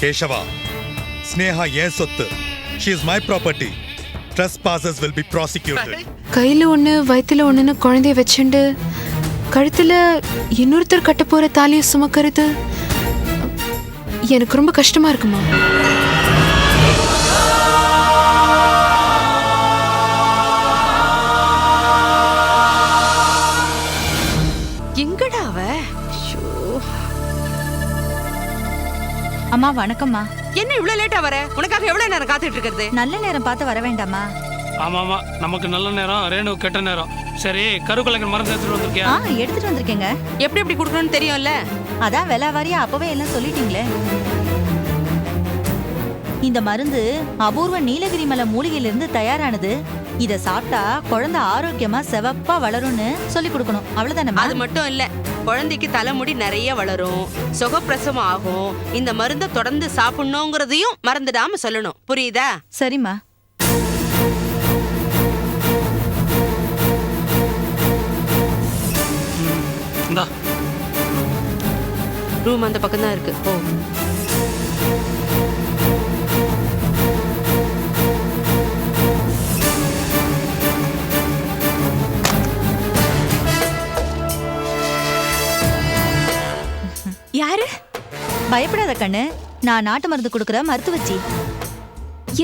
கேசவா, ஸ்னேகா ஏன் சொத்து. She is my property. Trespassers will be prosecuted. கையில ஒண்ணு வயித்துல ஒண்ணுன்னு குழந்தைய வச்சுண்டு கழுத்துல இன்னொருத்தர் கட்ட போற தாலியை சுமக்கிறது எனக்கு ரொம்ப கஷ்டமா இருக்குமா. எங்கடா அவ? அம்மா வணக்கம்மா. என்ன இவ்வளவு லேட்டா வர? உனக்காக எவ்வளவு நேரம் காத்துட்டு இருக்கிறது? நல்ல நேரம் பார்த்து வர வேண்டாமா? ஆமாமா, நமக்கு நல்ல நேரம், ரேணு கெட்ட நேரம். சரி, கருக்கலைக்கு மருந்து எடுத்துட்டு வந்திருக்கியா? எடுத்துட்டு வந்திருக்கேங்க. எப்படி எப்படி குடுக்கணும்னு தெரியும்ல. அதான் விலை வாரியா அப்பவே எல்லாம் சொல்லிட்டீங்களே. இந்த மருந்து அபூர்வ நீலகிரி மலை மூலிகையிலிருந்து தயாரானது. இத சாப்பிட்டா குழந்தை ஆரோக்கியமா செவப்பா வளரும்னு சொல்லி கொடுக்கணும். அவ்வளவுதானே? அது மட்டும் இல்ல, குழந்தைக்கு தலைமுடி நிறைய வளரும், சுகப்பிரசவம் ஆகும். இந்த மருந்தை தொடர்ந்து சாப்பிடணுங்கிறதையும் மறந்துடாம சொல்லணும். புரியுதா? சரிம்மா. இந்தா. ரூம் அந்த பக்கம் தான் இருக்கு. ஓ, யாரு? பயப்படாத கண்ணு, நான் நாட்டு மருந்து கொடுக்கற மருத்துவச்சி.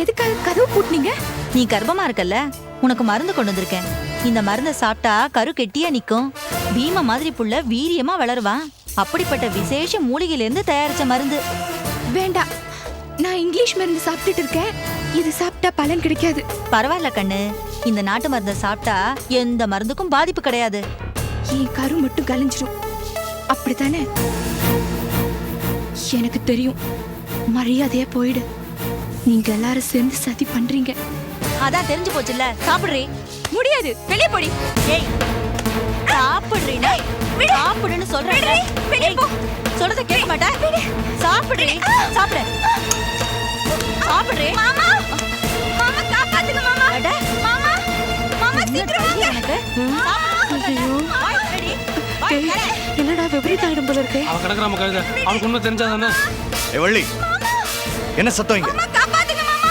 எதுக்காக கதவு பூட்டினீங்க? நீ கர்ப்பமா இருக்கல்ல, உனக்கு மருந்து கொண்டு வந்திருக்கேன். இந்த மருந்தை சாப்பிட்டா கரு கெட்டியா நிக்கும், பீம மாதிரி புள்ள வீரியமா வளருவான். அப்படிப்பட்ட விசேஷ மூலிகையில இருந்து தயாரிச்ச மருந்து. வேண்டாம், நான் இங்கிலீஷ் மருந்து சாப்பிட்டுட்டு இருக்கேன். இது சாப்பிட்டா பலன் கிடைக்காது. பரவாயில்ல கண்ணு, இந்த நாட்டு மருந்தை சாப்பிட்டா எந்த மருந்துக்கும் பாதிப்பு கிடையாது. என் கரு மட்டும் கலைஞ்சிரும், அப்படித்தானே? எனக்கு தெரியும். மரியாதையா போயிடு. நீங்க எல்லாரும் சேர்ந்து சதி பண்றீங்க. அதான் தெரிஞ்சு போச்சுல்ல. சாப்பிடுறீ? முடியாது, வெளியே போடி. ஏய், சாப்பிடுறீனா? சாப்பிடுன்னு சொல்றேன். சொல்றத கேட்க மாட்டேன். சாப்பிடுறீ? சாப்பிடு. சாப்பிடுறீ? மாமா, மாமா காப்பாத்துங்க மாமா. அட மாமா, மாமா சீக்கிரம் வாங்க. என்னடா விபரீதம் போல இருக்கு. அவ கிடக்குறாம கழுத, அவனுக்கு உண்மை தெரிஞ்சாதானே. வள்ளி, என்ன சத்தம் இங்க? காப்பாத்துங்க மாமா.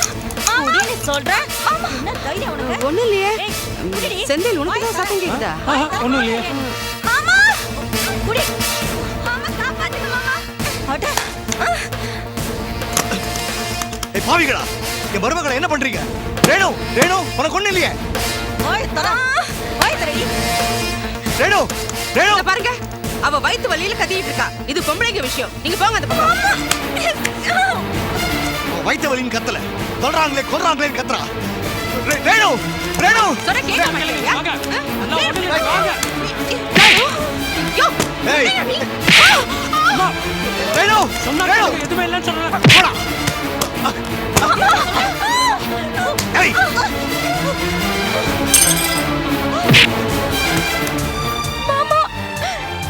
முடியல சொல்றேன். என்ன தைரியம் உனக்கு? ஒண்ணு இல்லையே. செந்தில், உனக்கு தான் சத்தம் கேக்குதா? ஒண்ணும் இல்லையே. மாமா குடி. மாமா காப்பாத்துங்க மாமா. அட பாவிகளா, என் மருமகளை என்ன பண்றீங்க? ரேணு, ரேணு, உனக்கு ஒண்ணு இல்லையே. ஓய் தர, ஓய் தரடி. ரேணு, ரேணு, பாருங்க, அவ வயித்து வலியில கத்திட்டு இருக்கா. இது பொம்பளைங்க விஷயம். நீங்க போங்க அந்த பக்கம். வயிற்று வலின்னு கத்தல, சொல்றாங்களே கொல்றாங்களேன்னு கத்துறா. ரேணு, ரேணு, சொன்ன கேட்க மாட்டேங்கிறீங்க. வாங்க, எல்லாம் ஒண்ணு இல்லையே, வாங்க. ஏய், ரேணு, சொன்னா ரேணு, எதுவுமே இல்லைன்னு சொல்றேன். போடா. ஏய், மாமா,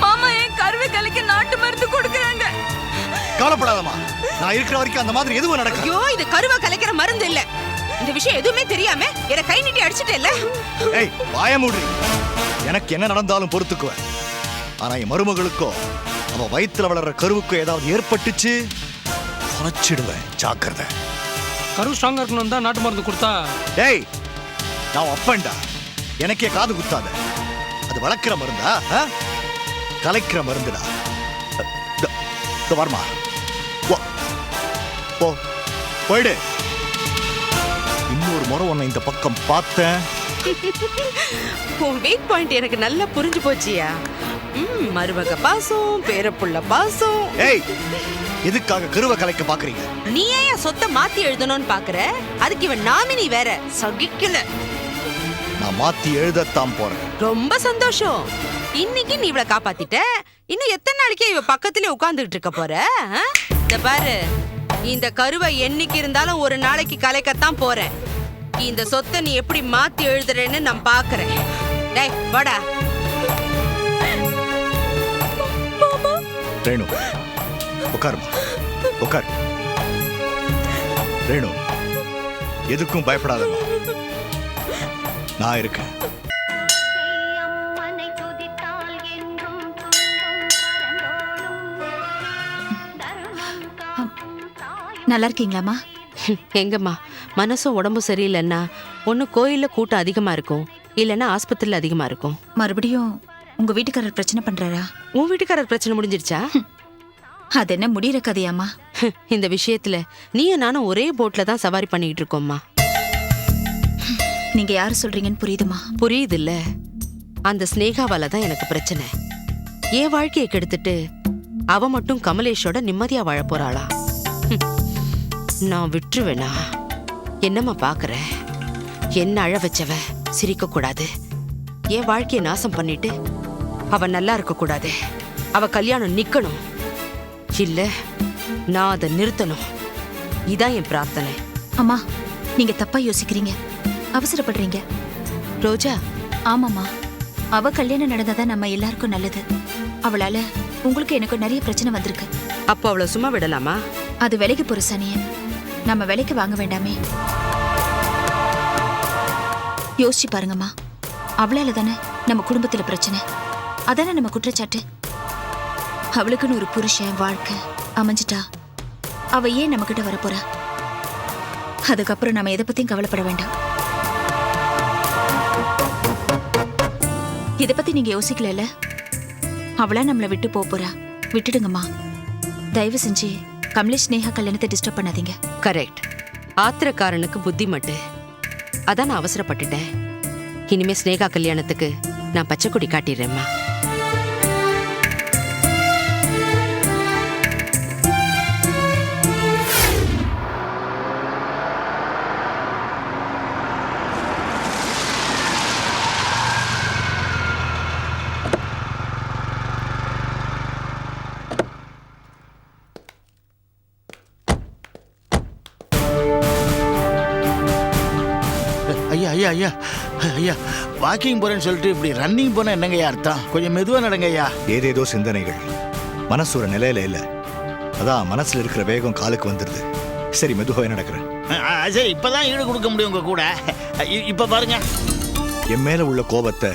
மாமா என் கருவை கலைக்க நாட்டு மருந்து கொடுக்கறாங்க. கவலைப்படாதம்மா, நான் இருக்கிற வரைக்கும் அந்த மாதிரி எதுவும் நடக்காது. ஐயோ, இது கருவை கலைக்கிற மருந்து இல்ல. இந்த விஷயம் எதுவுமே தெரியாம என்ன கை நீட்டி அடிச்சிட்டேல்ல. ஏய், வாய மூடு. எனக்கு என்ன நடந்தாலும் பொறுத்துக்குவேன். ஆனா என் மருமகளுக்கோ அவ வயித்துல வளர்ற கருவுக்கோ ஏதாவது ஏற்பட்டுச்சு, தொலைச்சிடுவேன். ஜாக்கிரதை. கரு ஸ்ட்ராங்கா இருக்கணும் தான் நாட்டு மருந்து கொடுத்தா. ஏய், நான் அப்பன்டா, எனக்கே காது குத்தாத. அது வளர்க்கிற மருந்தா? கலைக்கிற மருந்துடா. வரமா, போ, போயிடு. இன்னொரு முறை உன்னை இந்த பக்கம் பார்த்தேன். உன் வீக் பாயிண்ட் எனக்கு நல்லா புரிஞ்சு போச்சியா. மருமக பாசம், பேரப்புள்ள பாசம். ஏய், எதுக்காக கருவை கலைக்க பாக்குறீங்க? நீ ஏன் சொத்தை மாத்தி எழுதணும்னு பாக்குற? அதுக்கு இவன் நாமினி வேற. சகிக்கல. நான் மாத்தி எழுதத்தான் போறேன். ரொம்ப சந்தோஷம். இன்னைக்கு நீ இவளை காப்பாத்திட்ட. இன்னும் எத்தனை நாளைக்கு இவ பக்கத்திலே உட்கார்ந்துட்டு இருக்க போற? இந்த பாரு, இந்த கருவை என்னைக்கு இருந்தாலும் ஒரு நாளைக்கு கலைக்கத்தான் போறேன். இந்த சொத்தை நீ எப்படி மாத்தி எழுதுறேன்னு நான் பாக்குறேன். டேய் வாடா. ரேணு, உட்காருமா, உட்கார். ரேணு, எதுக்கும் பயப்படாதம்மா, நான் இருக்கேன். நல்லா இருக்கீங்களாம்மா? எங்கம்மா மனசும் உடம்பும் சரியில்லைன்னா ஒன்று கோயிலில் கூட்டம் அதிகமாக இருக்கும், இல்லைன்னா ஆஸ்பத்திரியில் அதிகமாக இருக்கும். மறுபடியும் உங்க வீட்டுக்காரர் பிரச்சனை பண்றாரா? உன் வீட்டுக்காரர் பிரச்சனை முடிஞ்சிருச்சா? அது என்ன முடிகிற கதையாம்மா? இந்த விஷயத்துல நீயும் நானும் ஒரே போட்ல தான் சவாரி பண்ணிட்டு இருக்கோம்மா. நீங்க யாரு சொல்றீங்கன்னு புரியுதுமா? புரியுதுல்ல, அந்த ஸ்னேகாவால தான் எனக்கு பிரச்சனை. என் வாழ்க்கையை கெடுத்துட்டு அவ மட்டும் கமலேஷோட நிம்மதியா வாழ போறாளா? நான் விட்டுருவேனா? என்னம்மா பாக்குற? என்ன அழ வச்சவ சிரிக்க கூடாது, என் வாழ்க்கையை நாசம் பண்ணிட்டு அவ நல்லா இருக்க கூடாது, அவ கல்யாணம் நிக்கணும், இல்ல நான் அதை நிறுத்தணும். இதான் என் பிரார்த்தனை. அம்மா, நீங்க தப்பா யோசிக்கிறீங்க, அவசரப்படுறீங்க. ரோஜா, ஆமாம்மா, அவ கல்யாணம் நடந்தாதான் நம்ம எல்லாருக்கும் நல்லது. அவளால உங்களுக்கு எனக்கு நிறைய பிரச்சனை வந்திருக்கு. அப்போ அவளை சும்மா விடலாமா? அது விலைக்கு போற சனிய நம்ம விலைக்கு வாங்க வேண்டாமே. யோசிச்சு பாருங்கம்மா, அவளால தானே நம்ம குடும்பத்துல பிரச்சனை, அதானே நம்ம குற்றச்சாட்டு. அவளுக்குன்னு ஒரு புருஷன் வாழ்க்கை அமைஞ்சிட்டா அவ ஏன் நம்ம கிட்ட வரப்போறா? அதுக்கப்புறம் நம்ம எதை பத்தியும் கவலைப்பட வேண்டாம். இதை பத்தி நீங்க யோசிக்கல. அவளா நம்மளை விட்டு போறா, விட்டுடுங்கம்மா. தயவு செஞ்சு கமலேஷ் ஸ்னேகா கல்யாணத்தை டிஸ்டர்ப் பண்ணாதீங்க. கரெக்ட். ஆத்திரக்காரனுக்கு புத்தி மட்டு. அதான் நான் அவசரப்பட்டுட்டேன். இனிமே ஸ்னேகா கல்யாணத்துக்கு நான் பச்சை கொடி காட்டிடுறேம்மா. ஐயா ஐயா ஐயா ஐயா, வாக்கிங் போறேன்னு சொல்லிட்டு இப்படி ரன்னிங் போனா என்னங்கய்யா அர்த்தம்? கொஞ்சம் மெதுவா நடங்க ஐயா. ஏதேதோ சிந்தனைகள், மனசு ஒரு நிலையில இல்ல, அதான் மனசுல இருக்கிற வேகம் காலுக்கு வந்துடுது. சரி, மெதுவாக நடக்கிறேன். சரி, இப்பதான் ஈடு கொடுக்க முடியும் உங்க கூட. இப்ப பாருங்க, என் மேல உள்ள கோபத்தை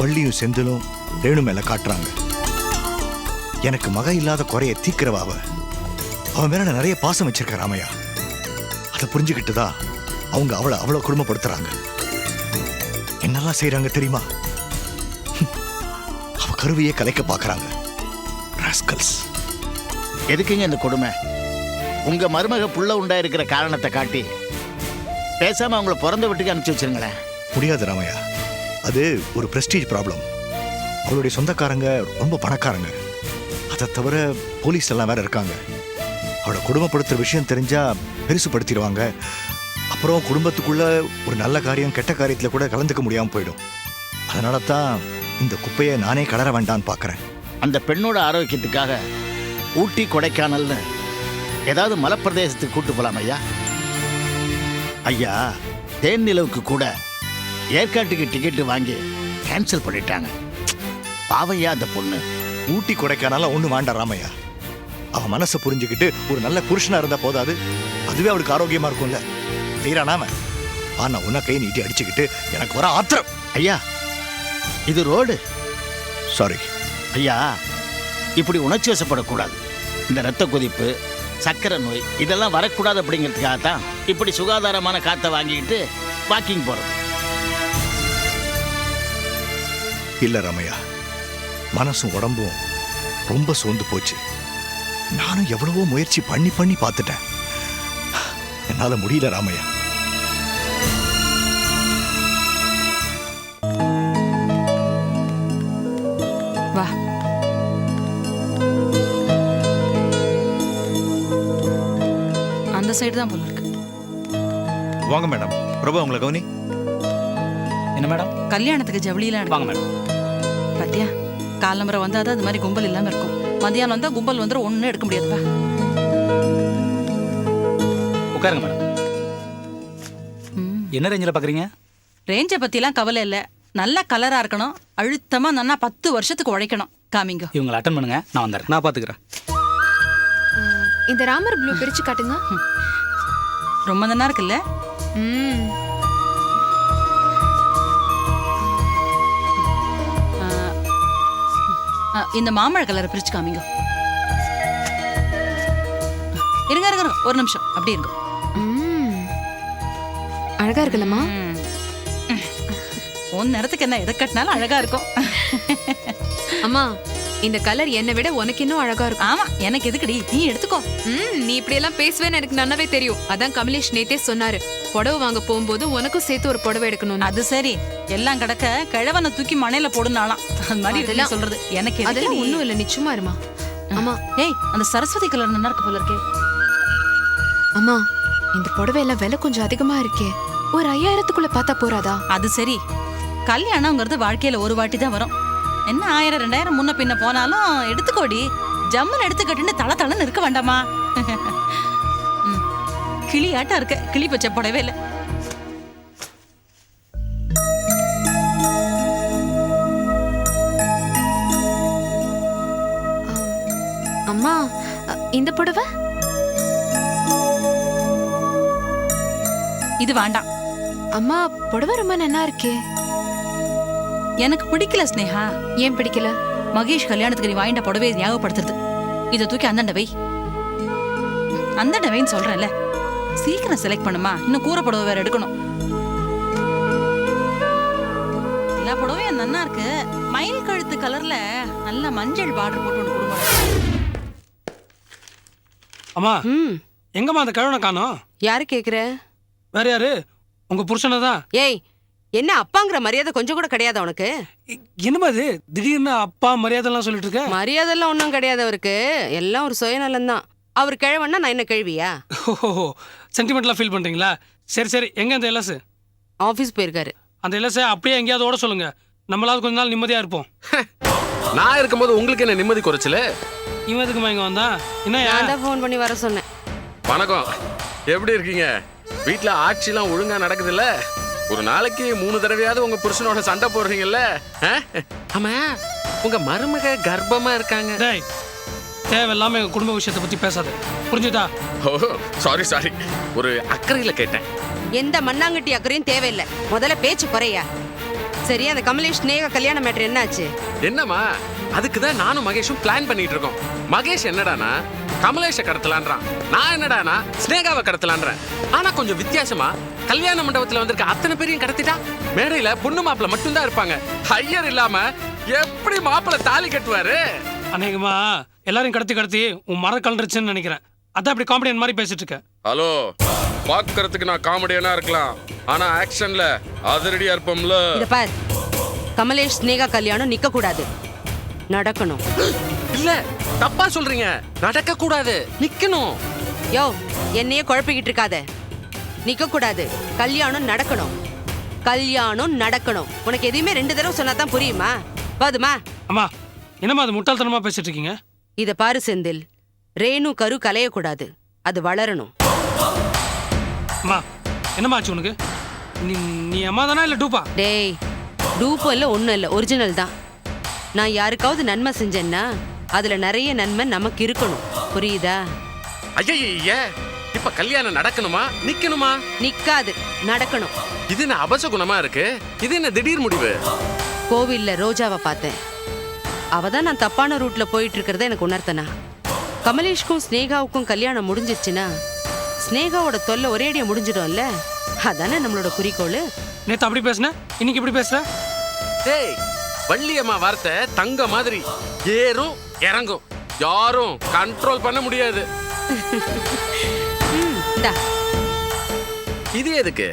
வள்ளியும் செந்திலும் ரேணு மேல காட்டுறாங்க. எனக்கு மக இல்லாத குறைய தீக்கிறவாவ, அவன் மேல நான் நிறைய பாசம் வச்சிருக்க ராமையா. அதை புரிஞ்சுக்கிட்டுதான் அவங்க அவளை அவ்வளோ குடும்பப்படுத்துறாங்க. என்னெல்லாம் செய்யறாங்க தெரியுமா? அவ கருவையே கலைக்க பாக்குறாங்க. ராஸ்கல்ஸ். எதுக்குங்க இந்த கொடுமை? உங்க மருமக புள்ள உண்டாயிருக்கிற காரணத்தை காட்டி பேசாம அவங்கள பிறந்த வீட்டுக்கு அனுப்பிச்சு வச்சிருங்களேன். முடியாது ராமையா, அது ஒரு பிரஸ்டீஜ் ப்ராப்ளம். அவளுடைய சொந்தக்காரங்க ரொம்ப பணக்காரங்க, அதை தவிர போலீஸ் எல்லாம் வேற இருக்காங்க. அவளை குடும்பப்படுத்துற விஷயம் தெரிஞ்சா பெருசுப்படுத்திடுவாங்க. அப்புறம் குடும்பத்துக்குள்ள ஒரு நல்ல காரியம் கெட்ட காரியத்துல கூட கலந்துக்க முடியாம போயிடும். அதனால தான் இந்த குப்பையை நானே கலர வேண்டான்னு பாக்குறேன். அந்த பெண்ணோட ஆரோக்கியத்துக்காக ஊட்டி கொடைக்கானல்னு ஏதாவது மலைப்பிரதேசத்துக்கு கூட்டு போலாம் ஐயா. ஐயா, தேன் நிலவுக்கு கூட ஏற்காட்டுக்கு டிக்கெட்டு வாங்கி கேன்சல் பண்ணிட்டாங்க. பாவையா அந்த பொண்ணு. ஊட்டி கொடைக்கானால ஒண்ணு வேண்டாம் ராமையா. அவ மனசை புரிஞ்சுக்கிட்டு ஒரு நல்ல புருஷனா இருந்தா போதாது, அதுவே அவளுக்கு ஆரோக்கியமா இருக்கும்ல. வீரானாம ஆனா உன்ன கை நீட்டி அடிச்சுக்கிட்டு எனக்கு வர ஆத்திரம். ஐயா, இது ரோடு. சாரி ஐயா, இப்படி உணர்ச்சி வசப்படக்கூடாது. இந்த இரத்த கொதிப்பு, சக்கரை நோய் இதெல்லாம் வரக்கூடாது அப்படிங்கிறதுக்காக தான் இப்படி சுகாதாரமான காற்றை வாங்கிக்கிட்டு வாக்கிங் போறது. இல்ல ராமையா, மனசும் உடம்பும் ரொம்ப சோர்ந்து போச்சு. நானும் எவ்வளவோ முயற்சி பண்ணி பார்த்துட்டேன். என்னால முடியல ராமையா. வா. அந்த சைடு தான் போல இருக்கு. வாங்க மேடம். பிரபு, உங்களை கவனி. என்ன மேடம்? கல்யாணத்துக்கு ஜவுளியெல்லாம் வாங்க மேடம். பாத்தியா, காலம்பரை வந்தா தான் அது மாதிரி கும்பல் இல்லாம இருக்கும். மதியானம் வந்தா கும்பல் வந்துடும், ஒன்னும் எடுக்க முடியாதுப்பா. உட்காருங்க மேடம். என்ன ரேஞ்சில் பார்க்குறீங்க? ரேஞ்சை பத்திலாம் கவலை இல்லை, நல்ல கலரா இருக்கணும், அழுத்தமா நன்னா 10 வருஷத்துக்கு உழைக்கணும். காமிங்க. இவங்களை அட்டன் பண்ணுங்க, நான் வந்துடுறேன். நான் பார்த்துக்கிறேன். இந்த ராமர் ப்ளூ பிரிச்சு காட்டுங்க. ரொம்ப நல்லா இருக்குல்ல? ம். இந்த மாம்பழ கலரை பிரிச்சு காமிங்க. இருங்க இருங்க இருங்க. ஒரு நிமிஷம் அப்படி இருக்கும். அழகா இருக்குல்லம்மா. உன் நேரத்துக்கு என்ன எதை கட்டினாலும் அழகா இருக்கும். அம்மா இந்த கலர் என்னை விட உனக்கு இன்னும் அழகா இருக்கும். ஆமா, எனக்கு எதுக்குடி, நீ எடுத்துக்கோ. நீ இப்படி எல்லாம் பேசுவேன்னு எனக்கு நல்லாவே தெரியும். அதான் கமலேஷ் நேத்தே சொன்னாரு, புடவை வாங்க போகும்போது உனக்கும் சேர்த்து ஒரு புடவை எடுக்கணும். அது சரி, எல்லாம் கிடக்க கிழவனை தூக்கி மணையில போடுனாலாம். அது மாதிரி இதெல்லாம் சொல்றது எனக்கு அதெல்லாம் ஒண்ணும் இல்ல, நிச்சயமா இருமா. அம்மா ஏய், அந்த சரஸ்வதி கலர் நல்லா இருக்கு போல இருக்கே. அம்மா இந்த புடவை எல்லாம் விலை கொஞ்சம் அதிகமா இருக்கே, ஒரு 5000க்குள்ள பார்த்தா போறாதா? அது சரி, கல்யாணம்ங்கிறது வாழ்க்கையில ஒரு வாட்டி தான் வரும். என்ன 1000 2000 முன்ன பின்ன போனாலும் எடுத்துக்கோடி. ஜம்முன்னு எடுத்துக்கிட்டுன்னு தலை தலைன்னு இருக்க வேண்டாமா? கிளி ஆட்டா இருக்க, கிளி பச்சை புடவே இல்லை. அம்மா இந்த புடவை இது வேண்டாம். அம்மா. புடவை ரொம்ப நல்லா இருக்கே. எனக்கு பிடிக்கல ஸ்னேகா. ஏன் பிடிக்கல? மகேஷ் கல்யாணத்துக்கு நீ வாங்கிட்ட புடவையை ஞாபகப்படுத்துறது. இதை தூக்கி அந்தண்ட வை. அந்தண்ட வைன்னு சொல்றேன்ல, சீக்கிரம் செலக்ட் பண்ணுமா, இன்னும் கூரை புடவை வேற எடுக்கணும். எல்லா புடவையும் நல்லா இருக்கு. மயில் கழுத்து கலர்ல நல்ல மஞ்சள் பார்டர் போட்டு ஒன்று கொடுங்க. அம்மா எங்கம்மா அந்த கழுவனை காணோம்? யாரு கேக்குற? வேற யாரு? உங்க புருஷனை தான். ஏய், என்ன அப்பாங்கிற மரியாதை கொஞ்சம் கூட கிடையாது உனக்கு? என்னமா இது திடீர்னு அப்பா மரியாதைலாம் சொல்லிட்டு இருக்க? மரியாதைலாம் ஒன்றும் கிடையாது அவருக்கு, எல்லாம் ஒரு சுயநலம் தான். அவர் கிழவன்னா நான் என்ன கேள்வியா? ஓஹோ, சென்டிமெண்ட்லாம் ஃபீல் பண்றீங்களா? சரி சரி, எங்க அந்த எல்எஸ்? ஆஃபீஸ் போயிருக்காரு. அந்த எல்எஸ் அப்படியே எங்கேயாவது ஓட சொல்லுங்க, நம்மளாவது கொஞ்ச நாள் நிம்மதியா இருப்போம். நான் இருக்கும்போது உங்களுக்கு என்ன நிம்மதி குறைச்சல? இவன் எதுக்குமா இங்க வந்தா? என்ன நான் தான் ஃபோன் பண்ணி வர சொன்னேன். வணக்கம், எப்படி இருக்கீங்க? வீட்டுல ஆட்சிலாம் ஒழுங்கா நடக்குதுல்ல? ஒரு நாளைக்கு 3 தடவையாவது உங்க புருஷனோட சண்டை போடுறீங்கல்ல? ஆமா, உங்க மருமக கர்ப்பமா இருக்காங்க. டேய், தேவையில்லாம எங்க குடும்ப விஷயத்தை பத்தி பேசாத, புரிஞ்சுதா? ஓ சாரி சாரி, ஒரு அக்கறையில கேட்டேன். எந்த மண்ணாங்கட்டி அக்கறையும் தேவையில்லை, முதல்ல பேச்சு குறையா. சரி, அந்த கமலேஷ் ஸ்னேகா கல்யாண மேட்டர் என்னாச்சு? என்னம்மா, அதுக்கு தான் நானும் மகேஷும் பிளான் பண்ணிட்டு இருக்கோம். மகேஷ் என்னடானா கமலேஷை கடத்தலான்றான், நான் என்னடானா ஸ்னேகாவை கடத்தலான்றேன். ஆனா கொஞ்சம் வித்தியாசமா, கல்யாண மண்டபத்துல வந்திருக்க அத்தனை பேரையும் கடத்திட்டா மேடையில பொண்ணு மாப்பிள்ள மட்டும்தான் இருப்பாங்க. ஐயர் இல்லாம எப்படி மாப்பிள்ள தாலி கட்டுவாரு? அநேகமா எல்லாரையும் கடத்தி கடத்தி உன் மர கலந்துருச்சுன்னு நினைக்கிறேன். அதான் அப்படி காமெடியன் மாதிரி பேசிட்டு இருக்க. ஹலோ, பாக்குறதுக்கு நான் காமெடியனா இருக்கலாம், ஆனா ஆக்ஷன்ல அதிரடியா இருப்போம்ல. இத பார், கமலேஷ் ஸ்னேகா கல்யாணம் நிக்க கூடாது, நடக்கணும். இல்ல, தப்பா சொல்றீங்க. நடக்க கூடாது, நிக்கணும். யோ, என்னையே குழப்பிக்கிட்டு இருக்காத. நிக்க கூடாது, கல்யாணம் நடக்கணும். கல்யாணம் நடக்கணும். உனக்கு எதையுமே 2 தடவை சொன்னா தான் புரியுமா? போதுமா? அம்மா, என்னம்மா அது முட்டாள்தனமா பேசிட்டு இருக்கீங்க? இத பாரு செந்தில், ரேணு கரு கலையக்கூடாது, அது வளரணும். அம்மா, என்னம்மா ஆச்சு உனக்கு? நீ அம்மா தானா இல்ல டூப்பா? டேய், டூப்போ இல்ல ஒன்றும் இல்லை, ஒரிஜினல் தான். நான் யாருக்காவது நன்மை செஞ்சேன்னா அதுல நிறைய நன்மை நமக்கு இருக்கணும், புரியுதா? ஐய, இப்ப கல்யாணம் நடக்கணுமா நிக்கணுமா? நிக்காது, நடக்கணும். இது என்ன அபசகுணமா இருக்கு? இது என்ன திடீர் முடிவு? கோவில்ல ரோஜாவை பார்த்தேன், அவதான் நான் தப்பான ரூட்ல போயிட்டு இருக்கிறத எனக்கு உணர்த்தனா. கமலேஷ்க்கும் ஸ்னேகாவுக்கும் கல்யாணம் முடிஞ்சிருச்சுன்னா ஸ்னேகாவோட தொல்லை ஒரேடியா முடிஞ்சிடும்ல, அதானே நம்மளோட குறிக்கோள். நேத்து அப்படி பேசுன, இன்னைக்கு இப்படி பேசுற? டேய், வள்ளியம்மா வார்த்தை தங்க மாதிரி, ஏறும் இறங்கும், யாரும் கண்ட்ரோல் பண்ண முடியாது. இந்தா. இது எதுக்கு?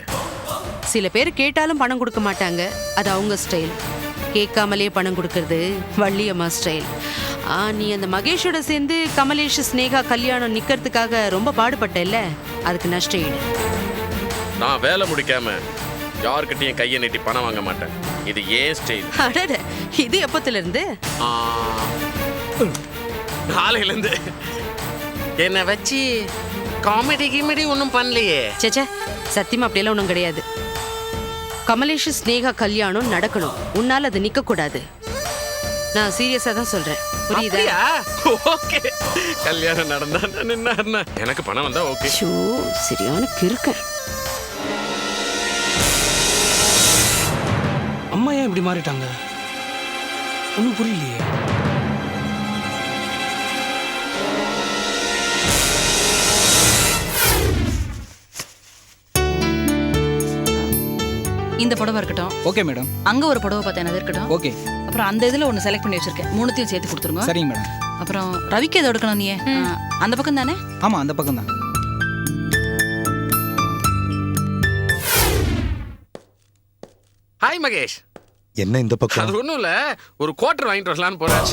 சில பேர் கேட்டாலும் பணம் கொடுக்க மாட்டாங்க, அது அவங்க ஸ்டைல். கேட்காமலே பணம் கொடுக்கறது வள்ளியம்மா ஸ்டைல். நீ அந்த மகேஷோட சேர்ந்து கமலேஷ் ஸ்னேகா கல்யாணம் நிக்கிறதுக்காக ரொம்ப பாடுபட்ட இல்ல, அதுக்கு நஷ்ட ஈடு. நான் வேலை முடிக்காம யார்கிட்டயும் கையை நீட்டி பணம் வாங்க மாட்டேன், இது ஏன் ஸ்டைல். அடட, இது எப்பத்துல இருந்து? நாளையில இருந்து. என்ன வச்சு காமெடி கிமெடி ஒன்றும் பண்ணலையே. சேச்சே, சத்தியமா அப்படியெல்லாம் ஒன்றும் கிடையாது. கமலேஷ் ஸ்னேகா கல்யாணம் நடக்கணும், உன்னால அது நிக்க கூடாது. நான் சீரியஸா தான் சொல்றேன், புரியுதா? ஓகே, கல்யாணம் நடந்தா நின்னா எனக்கு பணம் வந்தா ஓகே. சரியான கிறுக்க. அம்மா ஏன் இப்படி மாறிட்டாங்க? ஒன்றும் புரியலையே. இந்த புடவை இருக்கட்டும். Okay madam. அங்க ஒரு புடவை பார்த்தேன், அது இருக்கட்டும். ஓகே. அப்புறம் அந்த இதுல ஒன்னு செலக்ட் பண்ணி வச்சிருக்கேன். மூணுத்தையும் சேர்த்து கொடுத்துருங்க. சரிங்க மேடம். அப்புறம் ரவிக்கு எதை எடுக்கணும் நீ? அந்த பக்கம் தானே? ஆமாம், அந்த பக்கம் தான். ஹாய் மகேஷ். என்ன இந்த பக்கம்? அது ஒண்ணும் இல்ல, ஒரு குவார்டர் வாங்கிட்டு வரலான்னு போறேன்.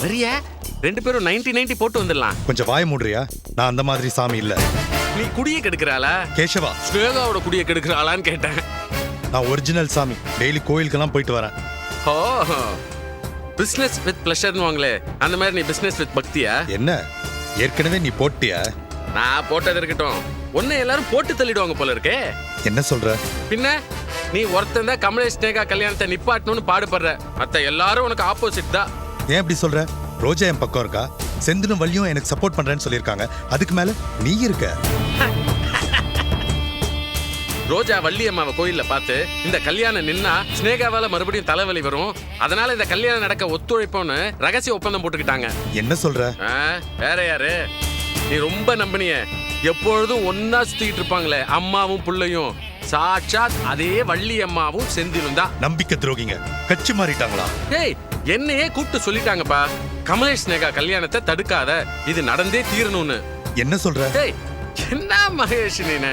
வரியா? 2 பேரும் 90 போட்டு வந்துடலாம். கொஞ்சம் வாய மூடுறியா? நான் அந்த மாதிரி சாமி இல்ல. நீ குடியை கெடுக்கிறாளா? கேசவா, ஸ்னேகாவோட குடியை கெடுக்கிறாளான்னு கேட்டேன். நான் ஒரிஜினல் சாமி. டெய்லி கோயிலுக்கெல்லாம் போயிட்டு வரேன். ஓ, பிசினஸ் வித் பிளஷர்னு வாங்களே, அந்த மாதிரி நீ பிசினஸ் வித் பக்தியா? என்ன ஏற்கனவே நீ போட்டியா? நான் போட்டது இருக்கட்டும், உன்னை எல்லாரும் போட்டு தள்ளிடுவாங்க போல இருக்கே. என்ன சொல்ற? பின்ன நீ ஒருத்தன் தான் கமலேஷ் ஸ்னேகா கல்யாணத்தை நிப்பாட்டணும்னு பாடுபடுற. மத்த எல்லாரும் உனக்கு ஆப்போசிட் தான். ஏன் அப்படி சொல்ற? ரோஜா என் பக்கம் இருக்கா, செந்திலும் வள்ளியும் எனக்கு சப்போர்ட் பண்றேன்னு சொல்லியிருக்காங்க. அதுக்கு மேல நீ இருக்க. ரோஜா வள்ளி அம்மாவை கோயில்ல பார்த்து இந்த கல்யாணம் நின்னா ஸ்னேகாவால மறுபடியும் தலைவலி வரும், அதனால இந்த கல்யாணம் நடக்க ஒத்துழைப்போன்னு ரகசிய ஒப்பந்தம் போட்டுக்கிட்டாங்க. என்ன சொல்ற? வேற யாரு? நீ ரொம்ப நம்பினிய. எப்பொழுதும் ஒன்னா சுத்திக்கிட்டு இருப்பாங்களே அம்மாவும் புள்ளையும், சாட்சாத் அதே வள்ளி அம்மாவும் செந்திலும் தான். நம்பிக்கை துரோகிங்க கட்சி மாறிட்டாங்களா? ஏய், என்னையே கூப்பிட்டு சொல்லிட்டாங்கப்பா, கமலேஷ் ஸ்னேகா கல்யாணத்தை தடுக்காத, இது நடந்தே தீரணும்னு. என்ன சொல்ற? ஏய், என்ன மகேஷ் நீனு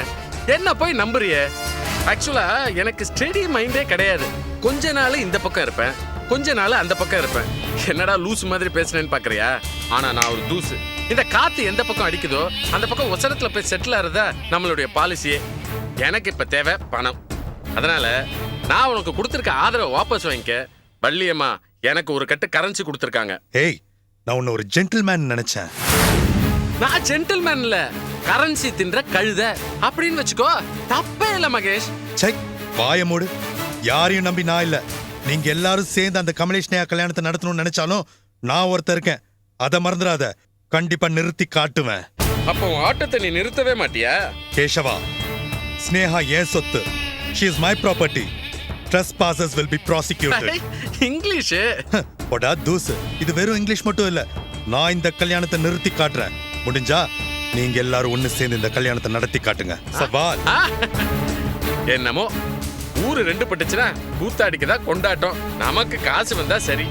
என்ன போய் நம்புறிய? ஆக்சுவலா எனக்கு ஸ்டெடி மைண்டே கிடையாது. கொஞ்ச நாள் இந்த பக்கம் இருப்பேன், கொஞ்ச நாள் அந்த பக்கம் இருப்பேன். என்னடா லூஸ் மாதிரி பேசுறேன்னு பாக்குறியா? ஆனா நான் ஒரு தூசு. இந்த காத்து எந்த பக்கம் அடிக்குதோ அந்த பக்கம் ஒசரத்துல போய் செட்டில் ஆறதா நம்மளுடைய பாலிசியே. எனக்கு இப்ப தேவை பணம். அதனால நான் உனக்கு கொடுத்துருக்க ஆதரவை வாபஸ் வாங்கிக்க. வள்ளியம்மா எனக்கு ஒரு கட்டு கரன்சி கொடுத்துருக்காங்க. ஏய், நான் உன்னை ஒரு ஜென்டில்மேன் நினைச்சேன். நான் ஜென்டில்மேன் இல்ல, கரன்சி தின்ற கழுத அப்படின்னு வச்சுக்கோ. தப்பே இல்ல மகேஷ். சை, வாய மூடு. யாரையும் நம்பி நான் இல்ல. நீங்க எல்லாரும் சேர்ந்து அந்த கமலேஷ் ஸ்னேகா கல்யாணத்தை நடத்தணும்னு நினைச்சாலும் நான் ஒருத்தர் இருக்கேன். அதை மறந்துடாத. கண்டிப்பா நிறுத்தி காட்டுவேன். அப்போ உன் ஆட்டத்தை நீ நிறுத்தவே மாட்டியா? கேசவா, ஸ்னேகா ஏன் சொத்து. She is my property. Trespassers will be prosecuted. English போடா தூசு. இது வெறும் இங்கிலீஷ் மட்டும் இல்ல. நான் இந்த கல்யாணத்தை நிறுத்தி காட்டுறேன். முடிஞ்சா நீங்க எல்லாரும் ஒண்ணு சேர்ந்து இந்த கல்யாணத்தை நடத்தி காட்டுங்க. சவால். என்னமோ ஊரு 2 பட்டுச்சுன்னா கூத்தாடிக்குதான் கொண்டாட்டம். நமக்கு காசு வந்தா சரி.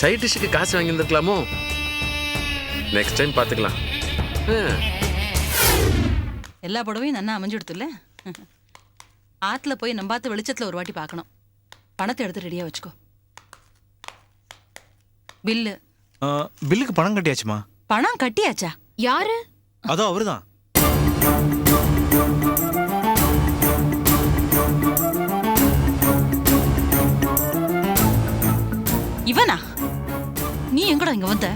சைட் டிஷ்க்கு காசு வாங்கி இருந்திருக்கலாமோ? நெக்ஸ்ட் டைம் பாத்துக்கலாம். எல்லா புடவையும் நன்னா அமைஞ்சுடுத்துல. ஆத்துல போய் நம்பாத்து வெளிச்சத்துல ஒரு வாட்டி பார்க்கணும். பணத்தை எடுத்து ரெடியா வச்சுக்கோ. பில்லு. பில்லுக்கு பணம் கட்டியாச்சுமா? பணம் கட்டியாச்சா? யாரு? அதோ அவருதான். இவனா? நீ எங்கடா இங்க வந்த?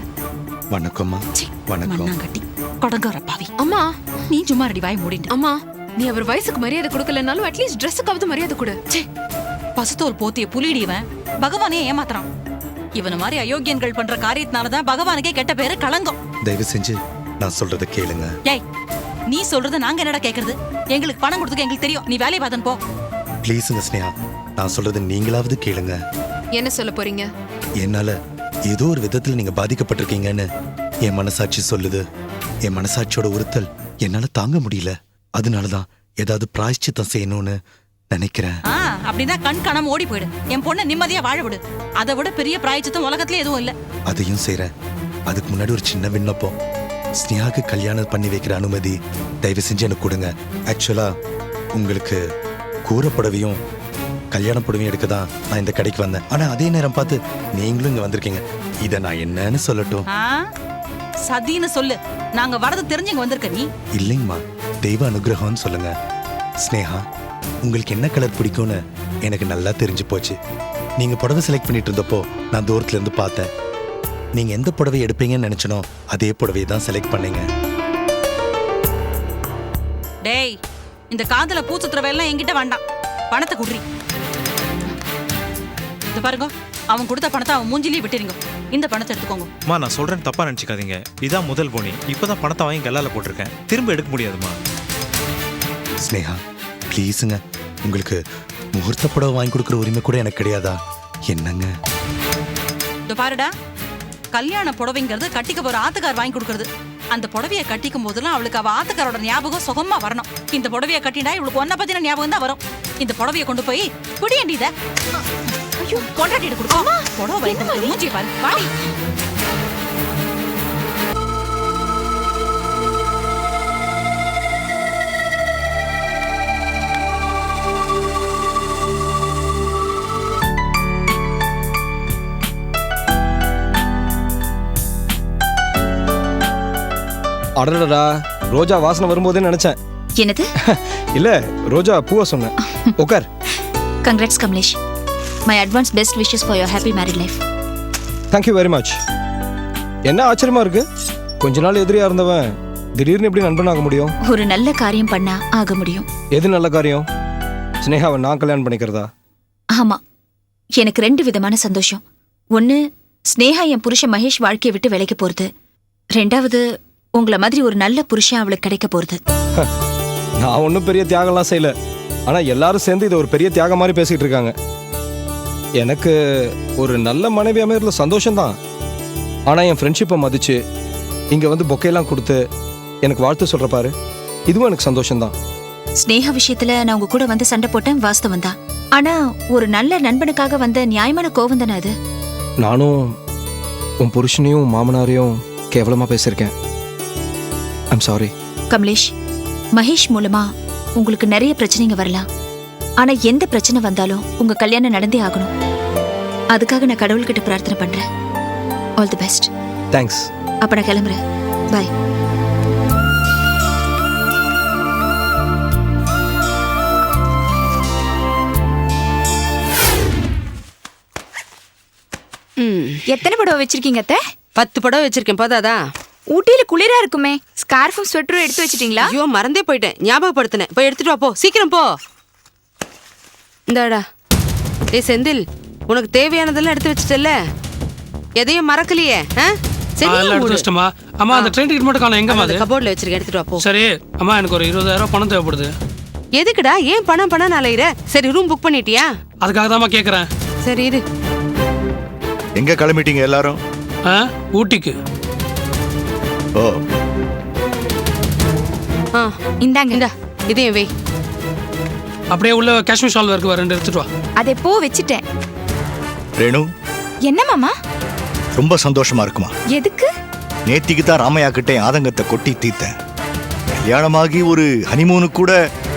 வணக்கம்மா. வணக்கம். மண்ணாங்கட்டி கொடங்கற பாவி. அம்மா, நீ சும்மா ரெடி வாய் மூடிட்டு. அம்மா, நீ அவர் வயசுக்கு மரியாதை கொடுக்கலனாலும் அட்லீஸ்ட் ட்ரெஸ்ஸுக்காவது மரியாதை கொடு. பசுத்தோல் போத்திய புலிடிவன் பகவானே ஏமாத்துறான். இவன மாதிரி அயோக்கியன்கள் பண்ற காரியத்தினாலதான் பகவானுக்கே கெட்ட பேரு களங்கம். தயவு செஞ்சு நான் சொல்றத கேளுங்க. ஏய், நீ சொல்றத நாங்க என்னடா கேக்குறது? எங்களுக்கு பணம் கொடுத்துக்க எங்களுக்கு தெரியும். நீ வேலையை பார்த்தன் போ. ப்ளீஸுங்க ஸ்னேகா, நான் சொல்றத நீங்களாவது கேளுங்க. என்ன சொல்ல போறீங்க? என்னால ஏதோ ஒரு விதத்துல நீங்க பாதிக்கப்பட்டிருக்கீங்கன்னு என் மனசாட்சி சொல்லுது. என் மனசாட்சியோட உறுத்தல் என்னால தாங்க முடியல. அதனாலதான் ஏதாவது பிராயச்சித்தம் செய்யணும்னு நினைக்கிறேன். அப்படின்னா கண் காணாம ஓடி போயிடு. என் பொண்ணை நிம்மதியா வாழ விடு. அதை விட பெரிய பிராயச்சித்தம் உலகத்துல எதுவும் இல்ல. அதையும் செய்றேன். அதுக்கு முன்னாடி ஒரு சின்ன விண்ணப்பம். ஸ்னேகாக்கு கல்யாணம் பண்ணி வைக்கிற அனுமதி தயவு செஞ்சு எனக்கு கொடுங்க. ஆக்சுவலா உங்களுக்கு கூறப்படவையும் கல்யாண புடவையும் எடுக்க தான் நான் இந்த கடைக்கு வந்தேன். ஆனா அதே நேரம் பார்த்து நீங்களும் இங்க வந்திருக்கீங்க. இதை நான் என்னன்னு சொல்லட்டும்? சதின்னு சொல்லு. நாங்க வரது தெரிஞ்சு இங்க வந்திருக்க நீ? இல்லைங்கம்மா, தெய்வ அனுகிரகம்னு சொல்லுங்க. ஸ்னேகா, உங்களுக்கு என்ன கலர் பிடிக்கும்னு எனக்கு நல்லா தெரிஞ்சு போச்சு. நீங்க புடவை செலக்ட் பண்ணிட்டு இருந்தப்போ நான் தூரத்துல இருந்து பார்த்தேன். நீங்க எந்த புடவை எடுப்பீங்கன்னு நினைச்சனோ அதே புடவையை தான் செலக்ட் பண்ணீங்க. டேய், இந்த காதுல பூச்சுத்துற வேலை என்கிட்ட வேண்டாம். பணத்தை குடுறி. இது பாருங்க, அவன் கொடுத்த பணத்தை அவன் மூஞ்சிலேயே விட்டுருங்க. இந்த பணத்தை எடுத்துக்கோங்க. அம்மா, நான் சொல்றேன், தப்பா நினைச்சுக்காதீங்க. இதான் முதல் போனி. இப்பதான் பணத்தை வாங்கி கல்லால போட்டிருக்கேன். திரும்ப எடுக்க முடியாதுமா. ஸ்னேகா, ப்ளீஸுங்க. உங்களுக்கு முகூர்த்த புடவை வாங்கி கொடுக்குற உரிமை கூட எனக்கு கிடையாதா? என்னங்க இது பாருடா, கல்யாண புடவைங்கிறது கட்டிக்க போற ஆத்துக்கார் வாங்கி கொடுக்கறது. அந்த புடவைய கட்டிக்கும் போதெல்லாம் அவளுக்கு அவ ஆத்துக்காரோட ஞாபகம் சுகமா வரணும். இந்த புடவைய கட்டினா இவளுக்கு ஒன்ன பத்தின ஞாபகம் தான் வரும். இந்த புடவைய கொண்டு போய் பிடியண்டி இத. ஐயோ கொண்டாட்டிட்டு கொடுக்கோமா புடவை மூஞ்சி பாரு வாடி. அடடடா, ரோஜா வாசனை வரும்போதே நினைச்சேன். என்னது? இல்ல, ரோஜா பூவை சொன்னேன். உட்கார். Congrats Kamlesh. My advance best wishes for your happy married life. Thank you very much. என்ன ஆச்சரியமா இருக்கு, கொஞ்ச நாள் எதிரியா இருந்தவன் திடீர்னு எப்படி நண்பன் ஆக முடியும்? ஒரு நல்ல காரியம் பண்ணா ஆக முடியும். எது நல்ல காரியம்? ஸ்னேகாவை நான் கல்யாணம் பண்ணிக்கிறதா? ஆமா, எனக்கு 2 விதமான சந்தோஷம். ஒன்னு, ஸ்னேகா என் புருஷன் மகேஷ் வாழ்க்கையை விட்டு விலைக்கு போறது. 2வது, உங்களை மாதிரி ஒரு நல்ல புருஷன் அவளுக்கு கிடைக்க போறது. நான் ஒன்றும் பெரிய தியாகம்லாம் செய்யல, ஆனா எல்லாரும் சேர்ந்து இதை ஒரு பெரிய தியாகம் மாதிரி பேசிட்டு இருக்காங்க. எனக்கு ஒரு நல்ல மனைவி அமையறதுல சந்தோஷம்தான். ஆனா என் ஃப்ரெண்ட்ஷிப்பை மதிச்சு இங்க வந்து பொக்கையெல்லாம் கொடுத்து எனக்கு வாழ்த்து சொல்ற பாரு, இதுவும் எனக்கு சந்தோஷம்தான். ஸ்னேகா விஷயத்துல நான் உங்க கூட வந்து சண்டை போட்டேன், வாஸ்தவம் தான். ஆனா ஒரு நல்ல நண்பனுக்காக வந்த நியாயமான கோவம் தானே அது. நானும் உன் புருஷனையும் மாமனாரையும் கேவலமா பேசியிருக்கேன். I'm sorry. கமலேஷ், மகேஷ் மூலமா உங்களுக்கு நிறைய பிரச்சனைங்க வரலாம். ஆனா எந்த பிரச்சனை வந்தாலும் உங்க கல்யாணம் நடந்தே ஆகணும். அதுக்காக நான் கடவுள்கிட்ட பிரார்த்தனை பண்றேன். All the best. தேங்க்ஸ். அப்ப நான் கிளம்புறேன். பை. எத்தனை புடவை வச்சிருக்கீங்க அத்தை? 10 புடவை வச்சிருக்கேன், போதாதா? ஊட்டியில குளிரா இருக்குமே, ஸ்கார்ஃபும் ஸ்வெட்டரும் எடுத்து வச்சிட்டீங்களா? ஐயோ மறந்தே போயிட்டேன், ஞாபகப்படுத்தினேன். போய் எடுத்துட்டு வா, போ சீக்கிரம் போ. இந்தாடா. ஏய் செந்தில், உனக்கு தேவையானதெல்லாம் எடுத்து வச்சிட்டல்ல? எதையும் மறக்கலையே? சரி எடுத்து வச்சிட்டமா. அம்மா அந்த ட்ரெயின் டிக்கெட் மட்டும் காணோம், எங்கம்மா அது? கபோர்ட்ல வச்சிருக்கேன், எடுத்துட்டு வா போ. சரி அம்மா, எனக்கு ஒரு 20,000 பணம் தேவைப்படுது. எதுக்குடா? ஏன் பணம் பணம் அலையிற? சரி ரூம் புக் பண்ணிட்டியா? அதுக்காக தான்மா கேட்குறேன். சரி இரு. எங்க கிளம்பிட்டீங்க எல்லாரும்? ஊட்டிக்கு. ஓ, இந்தாங்க. இந்தா இதையும் வை. அப்படியே உள்ள காஷ்மீர் ஷால் இருக்கு, 2 எடுத்துட்டு வா. அதை எப்போ வச்சிட்டேன். ரேணு, என்ன மாமா? ரொம்ப சந்தோஷமா இருக்குமா? எதுக்கு? நேத்திக்கு தான் ராமையா கிட்ட என் ஆதங்கத்தை கொட்டி தீர்த்தேன். கல்யாணமாகி ஒரு ஹனிமூனுக்கு கூட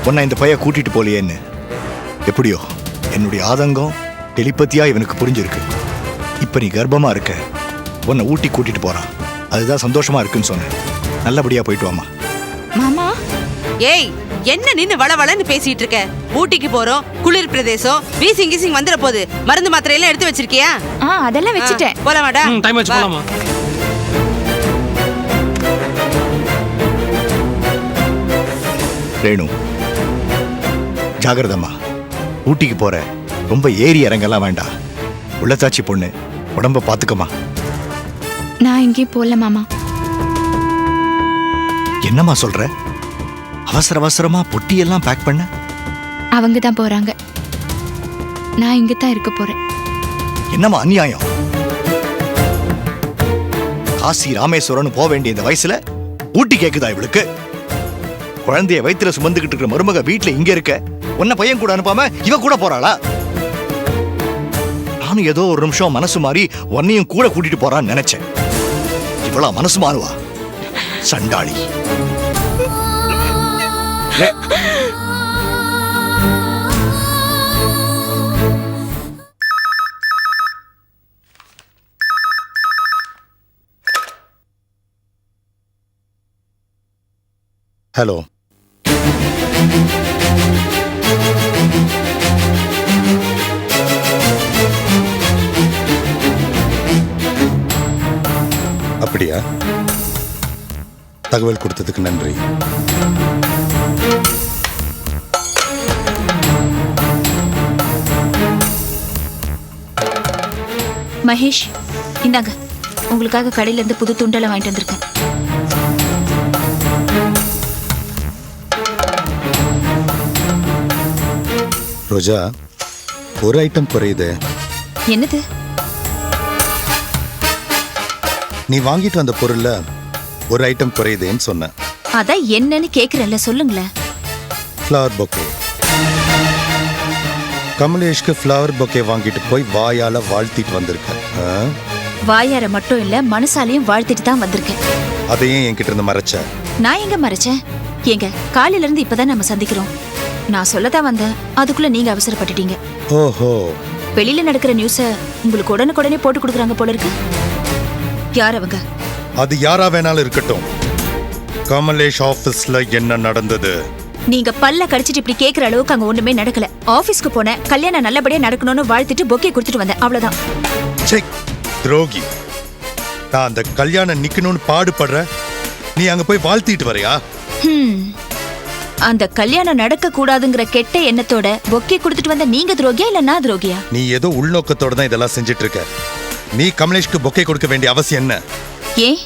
உன்னை இந்த பைய கூட்டிட்டு போலையேன்னு. எப்படியோ என்னுடைய ஆதங்கம் டெலிபதியா இவனுக்கு புரிஞ்சிருக்கு. இப்ப நீ கர்ப்பமா இருக்க, உன்னை ஊட்டி கூட்டிட்டு போறான். அதுதான் சந்தோஷமா இருக்குன்னு சொன்னேன். நல்லபடியா போயிட்டு வாமா. மாமா, ஏய் என்ன நின்னு வளவளன்னு பேசிட்டு இருக்க? ஊட்டிக்கு போறோம், குளிர் பிரதேசம், வீசிங் கீசிங் வந்துற போது. மருந்து மாத்திரை எல்லாம் எடுத்து வச்சிருக்கியா? அதெல்லாம் வச்சிட்டேன். போலாமாடா? டைம் ஆச்சு, போலாமா? ரேணு, ஜாகிரதம்மா. ஊட்டிக்கு போற, ரொம்ப ஏறி இறங்கலாம் வேண்டாம். உள்ளத்தாச்சி பொண்ணு, உடம்ப பாத்துக்கமா. நான் எங்கேயும் போல மாமா. என்னம்மா சொல்ற? அவசர அவசரமா பொட்டியெல்லாம் பேக் பண்ண? அவங்க தான் போறாங்க, நான் இங்க தான் இருக்க போறேன். என்னம்மா அநியாயம்? காசி ராமேஸ்வரன் போக வேண்டிய இந்த வயசுல ஊட்டி கேக்குதா இவளுக்கு? குழந்தைய வயித்துல சுமந்துகிட்டு இருக்கிற மருமக வீட்டுல இங்க இருக்க, உன்ன பையன் கூட அனுப்பாம இவ கூட போறாளா? நானும் ஏதோ ஒரு நிமிஷம் மனசு மாறி உன்னையும் கூட கூட்டிட்டு போறான்னு நினைச்சேன். இவளா மனசு மாறுவா? சண்டாளி. ஹலோ. அப்படியா? தகவல் கொடுத்ததுக்கு நன்றி. மகேஷ், இந்தாங்க, உங்களுக்காக கடையில இருந்து புது துண்டெல்லாம் வாங்கிட்டு வந்திருக்கேன். ரோஜா, ஒரு ஐட்டம் குறையுது. என்னது? நீ வாங்கிட்டு வந்த பொருள்ல ஒரு ஐட்டம் குறையுதேன்னு சொன்னேன். அதான் என்னன்னு கேக்குறேன்ல, சொல்லுங்களேன். Flower bouquet. கமலேஷ்க்கு ஃப்ளவர் பொக்கே வாங்கிட்டு போய் வாயால வாழ்த்திட்டு வந்திருக்கேன். வாயார மட்டும் இல்ல, மனசாலையும் வாழ்த்திட்டு தான் வந்திருக்கேன். அதையும் என்கிட்ட இருந்து மறைச்ச. நான் எங்க மறைச்சேன்? ஏங்க, காலையில இருந்து இப்பதான் நம்ம சந்திக்கிறோம். நான் சொல்லதான் வந்தேன், அதுக்குள்ள நீங்க அவசரப்பட்டுட்டீங்க. ஓஹோ. வெளியில நடக்கிற நியூஸ உங்களுக்கு உடனுக்குடனே போட்டு கொடுக்குறாங்க போல இருக்கு. யார் அவங்க? அது யாரா வேணாலும் இருக்கட்டும். கமலேஷ் ஆபீஸ்ல என்ன நடந்தது? நீங்க பல்ல கடிச்சிட்டு இப்படி கேக்குற அளவுக்கு அங்க ஒண்ணுமே நடக்கல. ஆபீஸ்க்கு போனேன், கல்யாணம் நல்லபடியா நடக்கணும்னு வாழ்த்திட்டு பொக்கே கொடுத்துட்டு வந்தேன், அவ்வளவுதான். துரோகி. நான் அந்த கல்யாணம் நிக்கணும்னு பாடுபடுற, நீ அங்க போய் வாழ்த்திட்டு வரையா? அந்த கல்யாணம் நடக்க கூடாதுங்கிற கெட்ட எண்ணத்தோட பொக்கே கொடுத்துட்டு வந்த நீங்க துரோகியா இல்ல நான் துரோகியா? நீ ஏதோ உள்நோக்கத்தோட தான் இதெல்லாம் செஞ்சிட்டு இருக்க. நீ கமலேஷ்க்கு பொக்கே கொடுக்க வேண்டிய அவசியம் என்ன? ஏன்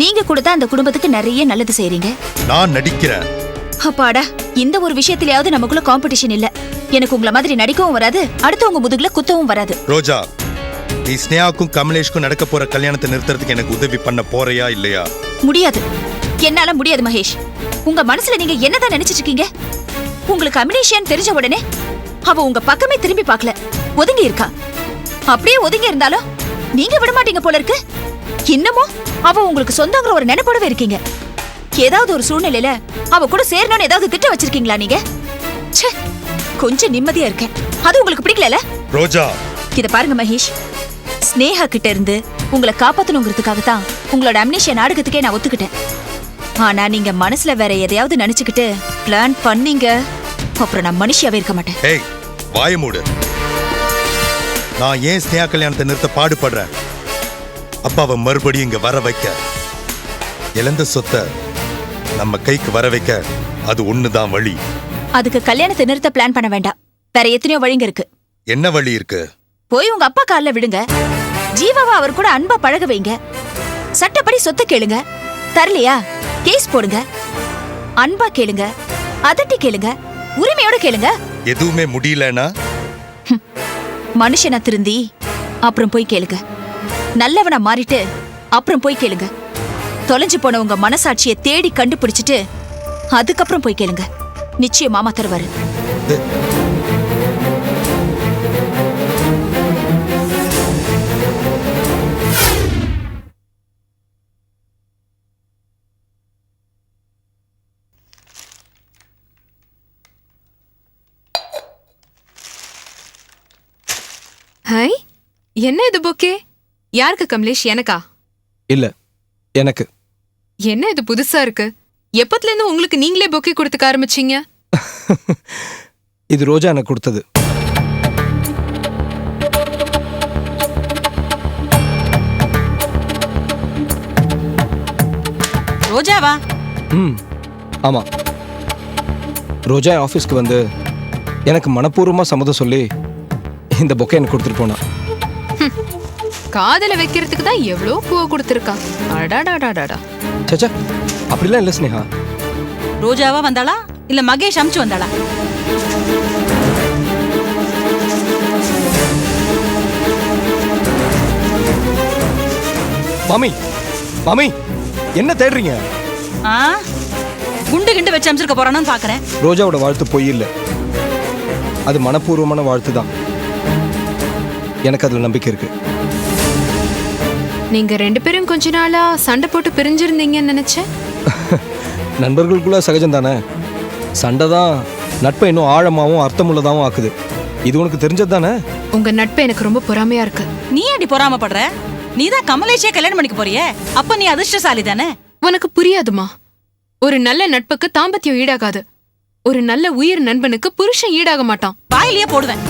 நீங்க கூட தான் அந்த குடும்பத்துக்கு நிறைய நல்லது செய்றீங்க. நான் நடிக்கிறேன். அப்பாடா, இந்த ஒரு விஷயத்திலயாவது நமக்குள்ள காம்படிஷன் இல்ல. எனக்கு உங்கள மாதிரி நடிக்கவும் வராது, அடுத்தவங்க முதுகுல குத்தவும் வராது. ரோஜா, நீ ஸ்னேகாக்கும் கமலேஷ்க்கும் நடக்க போற கல்யாணத்தை நிறுத்துறதுக்கு எனக்கு உதவி பண்ண போறியா இல்லையா? முடியாது, என்னால முடியாது மகேஷ். உங்க மனசுல நீங்க என்னதான் நினைச்சிட்டு இருக்கீங்க? உங்களுக்கு அமினேஷியான்னு தெரிஞ்ச உடனே அவ உங்க பக்கமே திரும்பி பார்க்கல, ஒதுங்கி இருக்கா. அப்படியே ஒதுங்கி இருந்தாலும் நீங்க விட மாட்டீங்க போல இருக்கு. இன்னமும் அவ உங்களுக்கு சொந்தங்கிற ஒரு நினைப்போடவே இருக்கீங்க. ஏதாவது ஒரு சூழ்நிலையில அவ கூட சேரணும்னு ஏதாவது திட்டம் வச்சிருக்கீங்களா நீங்க? கொஞ்சம் நிம்மதியா இருக்கேன், அது உங்களுக்கு பிடிக்கல. ரோஜா, இத பாருங்க மகேஷ், ஸ்னேகா கிட்ட இருந்து உங்களை காப்பாத்தணுங்கிறதுக்காக தான் உங்களோட அம்னேஷியா நாடகத்துக்கே நான் ஒத்துக்கிட்டேன். ஆனா நீங்க மனசுல வேற எதையாவது நினைச்சுக்கிட்டு பிளான் பண்ணீங்க, அப்புறம் நான் மனுஷியாவே இருக்க மாட்டேன். ஏய், வாய மூடு. நான் ஏன் ஸ்னேகா கல்யாணத்தை நிறுத்த பாடுபடுறேன்? அப்பாவை மறுபடியும் இங்க வர வைக்க, இழந்த சொத்தை நம்ம கைக்கு வர வைக்க, அது ஒண்ணுதான் வழி. அதுக்கு கல்யாணத்தை நிறுத்த பிளான் பண்ண வேண்டாம், வேற எத்தனையோ வழிங்க இருக்கு. என்ன வழி இருக்கு? போய் உங்க அப்பா கால்ல விடுங்க, ஜீவாவை அவர் கூட அன்பா பழக வைங்க, சட்டப்படி சொத்தை கேளுங்க, தரலையா கேஸ் போடுங்க, அன்பா கேளுங்க, அதட்டி கேளுங்க, உரிமையோட கேளுங்க. எதுவுமே முடியலனா மனுஷனா திருந்தி அப்புறம் போய் கேளுங்க, நல்லவனா மாறிட்டு அப்புறம் போய் கேளுங்க, தொலைஞ்சு போன உங்க மனசாட்சியை தேடி கண்டுபிடிச்சிட்டு அதுக்கப்புறம் போய் கேளுங்க. நிச்சயம் மாமா தருவாரு. ஹாய், என்ன இது பொக்கே? யாருக்கு கமலேஷ்? எனக்கா? இல்ல, எனக்கு. என்ன இது புதுசா இருக்கு? எப்பத்துல இருந்து உங்களுக்கு நீங்களே பொக்கே கொடுத்துக்க ஆரம்பிச்சீங்க? இது ரோஜா எனக்கு கொடுத்தது. ரோஜாவா? ஆமா, ரோஜா ஆபீஸ்க்கு வந்து எனக்கு மனப்பூர்வமா சம்மதம் சொல்லி இந்த பொக்கே எனக்கு கொடுத்துட்டு போனா. காதல வைக்கிறதுக்கு தான் எவ்வளோ பூவை கொடுத்துருக்கா. அடாடாடாடா. சச்சா, அப்படிலாம் இல்ல ஸ்னேகா. ரோஜாவா வந்தாளா இல்ல மகேஷ் அமிச்சு வந்தாளா? மாமி, மாமி, என்ன தேடுறீங்க? குண்டு கிண்டு வச்சு அமிச்சிருக்க போறானு பாக்குறேன். ரோஜாவோட வாழ்த்து பொய் இல்ல, அது மனப்பூர்வமான வாழ்த்து தான். எனக்கு அதுல நம்பிக்கை இருக்கு. நீங்க ரெண்டு பேரும் கொஞ்ச நாளா சண்டை போட்டு பிரிஞ்சிருந்தீங்கன்னு நினைச்சேன். நண்பர்களுக்குள்ள சகஜம் தானே. சண்டை தான் நட்பை இன்னும் ஆழமாவும் அர்த்தமுள்ளதாவும் ஆக்குது. இது உனக்கு தெரிஞ்சது தானே. உங்க நட்பு எனக்கு ரொம்ப பொறாமையா இருக்கு. நீ அடி பொறாமப்படுற? நீதான் கமலேஷே கல்யாணம் பண்ணிக்க போறியே, அப்ப நீ அதிர்ஷ்டசாலி தானே. உனக்கு புரியாதுமா. ஒரு நல்ல நட்புக்கு தாம்பத்தியம் ஈடாகாது. ஒரு நல்ல உயிர் நண்பனுக்கு புருஷன் ஈடாக மாட்டான். வாயிலேயே போடுவேன்.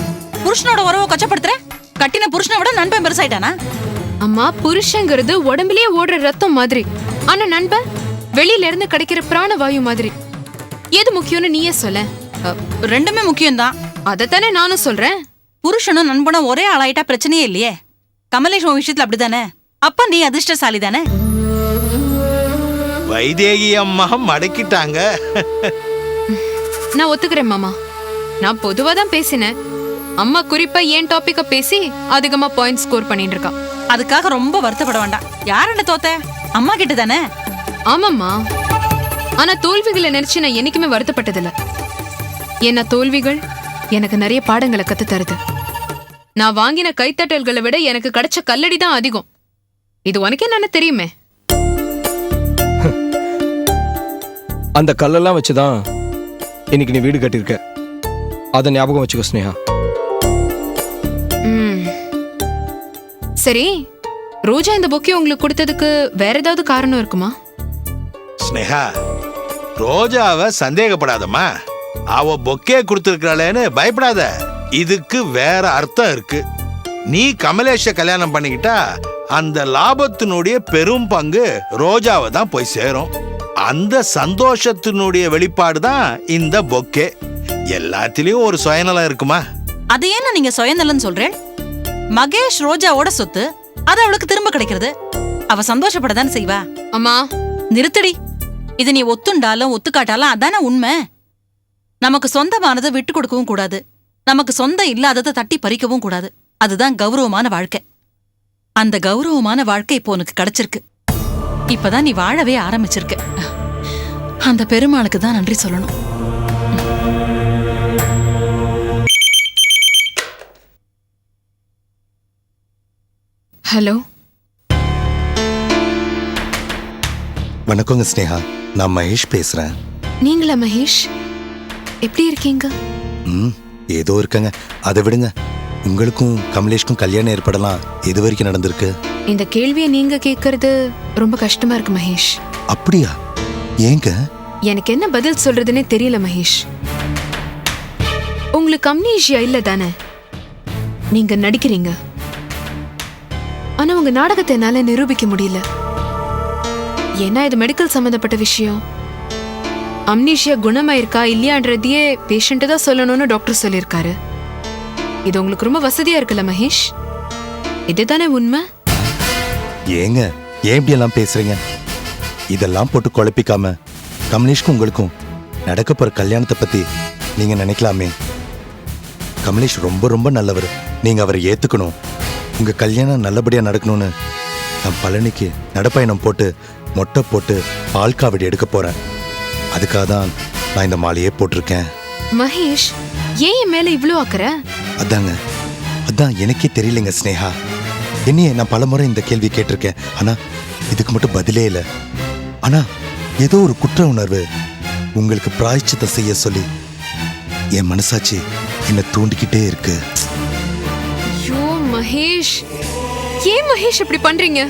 புருஷனோட உறவை கொச்சப்படுத்துற? கட்டின புருஷனை விட நண்பன் பெருசாயிட்டானா? அம்மா, புருஷங்கிறது உடம்புலயே ஓடுற ரத்தம் மாதிரி. ஆனா நண்பன் வெளியில இருந்து கிடைக்கிற பிராணவாயு மாதிரி. எது முக்கியம்னு நீயே சொல்ல. ரெண்டுமே முக்கியம்தான். அதத்தானே நானும் சொல்றேன். புருஷனும் நண்பனும் ஒரே ஆளாயிட்டா பிரச்சனையே இல்லையே. கமலேஷ் உன் விஷயத்துல அப்படித்தானே. அப்ப நீ அதிர்ஷ்டசாலி தானே. வைதேகி அம்மா மடக்கிட்டாங்க. நான் ஒத்துக்கிறேன் மாமா. நான் பொதுவா தான் பேசினேன். அம்மா குறிப்பா ஏன் டாபிக்க பேசி அதிகமா பாயிண்ட் ஸ்கோர் பண்ணிட்டு இருக்கா. அதுக்காக ரொம்ப வருத்தப்பட வேண்டாம். யாருன்னு தோத்த? அம்மா கிட்ட தானே. ஆமாம்மா, ஆனா தோல்விகளை நினைச்சு நான் என்னைக்குமே வருத்தப்பட்டதில்ல. ஏன்னா தோல்விகள் எனக்கு நிறைய பாடங்களை கத்து தருது. நான் வாங்கின கைத்தட்டல்களை விட எனக்கு கிடைச்ச கல்லடி தான் அதிகம். இது உனக்கே என்ன தெரியுமே. அந்த கல்லெல்லாம் வச்சுதான் இன்னைக்கு நீ வீடு கட்டியிருக்க. அதை ஞாபகம் வச்சுக்கோ ஸ்னேகா. சரி, ரோஜா இந்த பொக்கே உங்களுக்கு கொடுத்ததுக்கு வேற ஏதாவது காரணம் இருக்குமா? ஸ்னேகா, ரோஜாவை சந்தேகப்படாதம்மா. அவ பொக்கே கொடுத்துருக்காளேன்னு பயப்படாத. இதுக்கு வேற அர்த்தம் இருக்கு. நீ கமலேஷ கல்யாணம் பண்ணிக்கிட்டா அந்த லாபத்தினுடைய பெரும் பங்கு ரோஜாவை தான் போய் சேரும். அந்த சந்தோஷத்தினுடைய வெளிப்பாடு தான் இந்த பொக்கே. எல்லாத்திலயும் ஒரு சுயநலம் இருக்குமா? அது ஏன்னா நீங்க சுயநலன்னு சொல்றேன்? மகேஷ் ரோஜாவோட சொத்து, அது அவளுக்கு திரும்ப கிடைக்கிறது. அவ சந்தோஷப்படதான் செய்வா. அம்மா நிறுத்தடி. இது நீ ஒத்துண்டாலும் ஒத்துக்காட்டாலும் அதானே உண்மை. நமக்கு சொந்தமானதை விட்டு கொடுக்கவும் கூடாது, நமக்கு சொந்தம் இல்லாததை தட்டி பறிக்கவும் கூடாது. அதுதான் கௌரவமான வாழ்க்கை. அந்த கௌரவமான வாழ்க்கை இப்போ உனக்கு கிடைச்சிருக்கு. இப்பதான் நீ வாழவே ஆரம்பிச்சிருக்க. அந்த பெருமாளுக்கு தான் நன்றி சொல்லணும். ஹலோ. வணக்கங்க ஸ்னேகா, நான் மகேஷ் பேசுறேன். நீங்களா மகேஷ்? எப்படி இருக்கீங்க? ஏதோ இருக்கங்க. அதை விடுங்க. உங்களுக்கும் கமலேஷ்க்கும் கல்யாணம் ஏற்படலாம் எது வரைக்கும் நடந்திருக்கு? இந்த கேள்வியை நீங்க கேட்கறது ரொம்ப கஷ்டமா இருக்கு மகேஷ். அப்படியா? ஏங்க? எனக்கு என்ன பதில் சொல்றதுன்னே தெரியல மகேஷ். உங்களுக்கு அம்னீஷியா இல்ல தானே? நீங்க நடிக்கிறீங்க, ஆனா உங்க நாடகத்தை என்னால நிரூபிக்க முடியல. ஏன்னா இது மெடிக்கல் சம்பந்தப்பட்ட விஷயம். அம்னீஷியா குணமாயிருக்கா இல்லையான்றதையே பேஷண்ட் தான் சொல்லணும்னு டாக்டர் சொல்லியிருக்காரு. இது உங்களுக்கு ரொம்ப வசதியா இருக்குல்ல மகேஷ்? இதுதானே உண்மை? ஏங்க ஏன் இப்படி எல்லாம் பேசுறீங்க? இதெல்லாம் போட்டு குழப்பிக்காம கமலேஷ்க்கும் உங்களுக்கும் நடக்க போற கல்யாணத்தை பத்தி நீங்க நினைக்கலாமே. கமலேஷ் ரொம்ப ரொம்ப நல்லவர். நீங்க அவரை ஏத்துக்கணும். உங்க கல்யாணம் நல்லபடியா நடக்கணும்னு நான் பழனிக்கு நடப்பயணம் போட்டு மொட்டை போட்டு பால் காவடி எடுக்க போறேன். அதுக்காக தான் நான் இந்த மாலையே போட்டிருக்கேன். மகேஷ், ஏன் என் மேல இவ்ளோ அக்கறை? அதான் எனக்கே தெரியலங்க ஸ்னேகா. என்னையே நான் பலமுறை இந்த கேள்வி கேட்டிருக்கேன், ஆனா இதுக்கு மட்டும் பதிலே இல்லை. ஆனா ஏதோ ஒரு குற்ற உணர்வு உங்களுக்கு பிராயச்சித்தம் செய்ய சொல்லி என் மனசாட்சி என்ன தூண்டிக்கிட்டே இருக்கு. ஐயோ மகேஷ், ஏன் மகேஷ் இப்படி பண்றீங்க?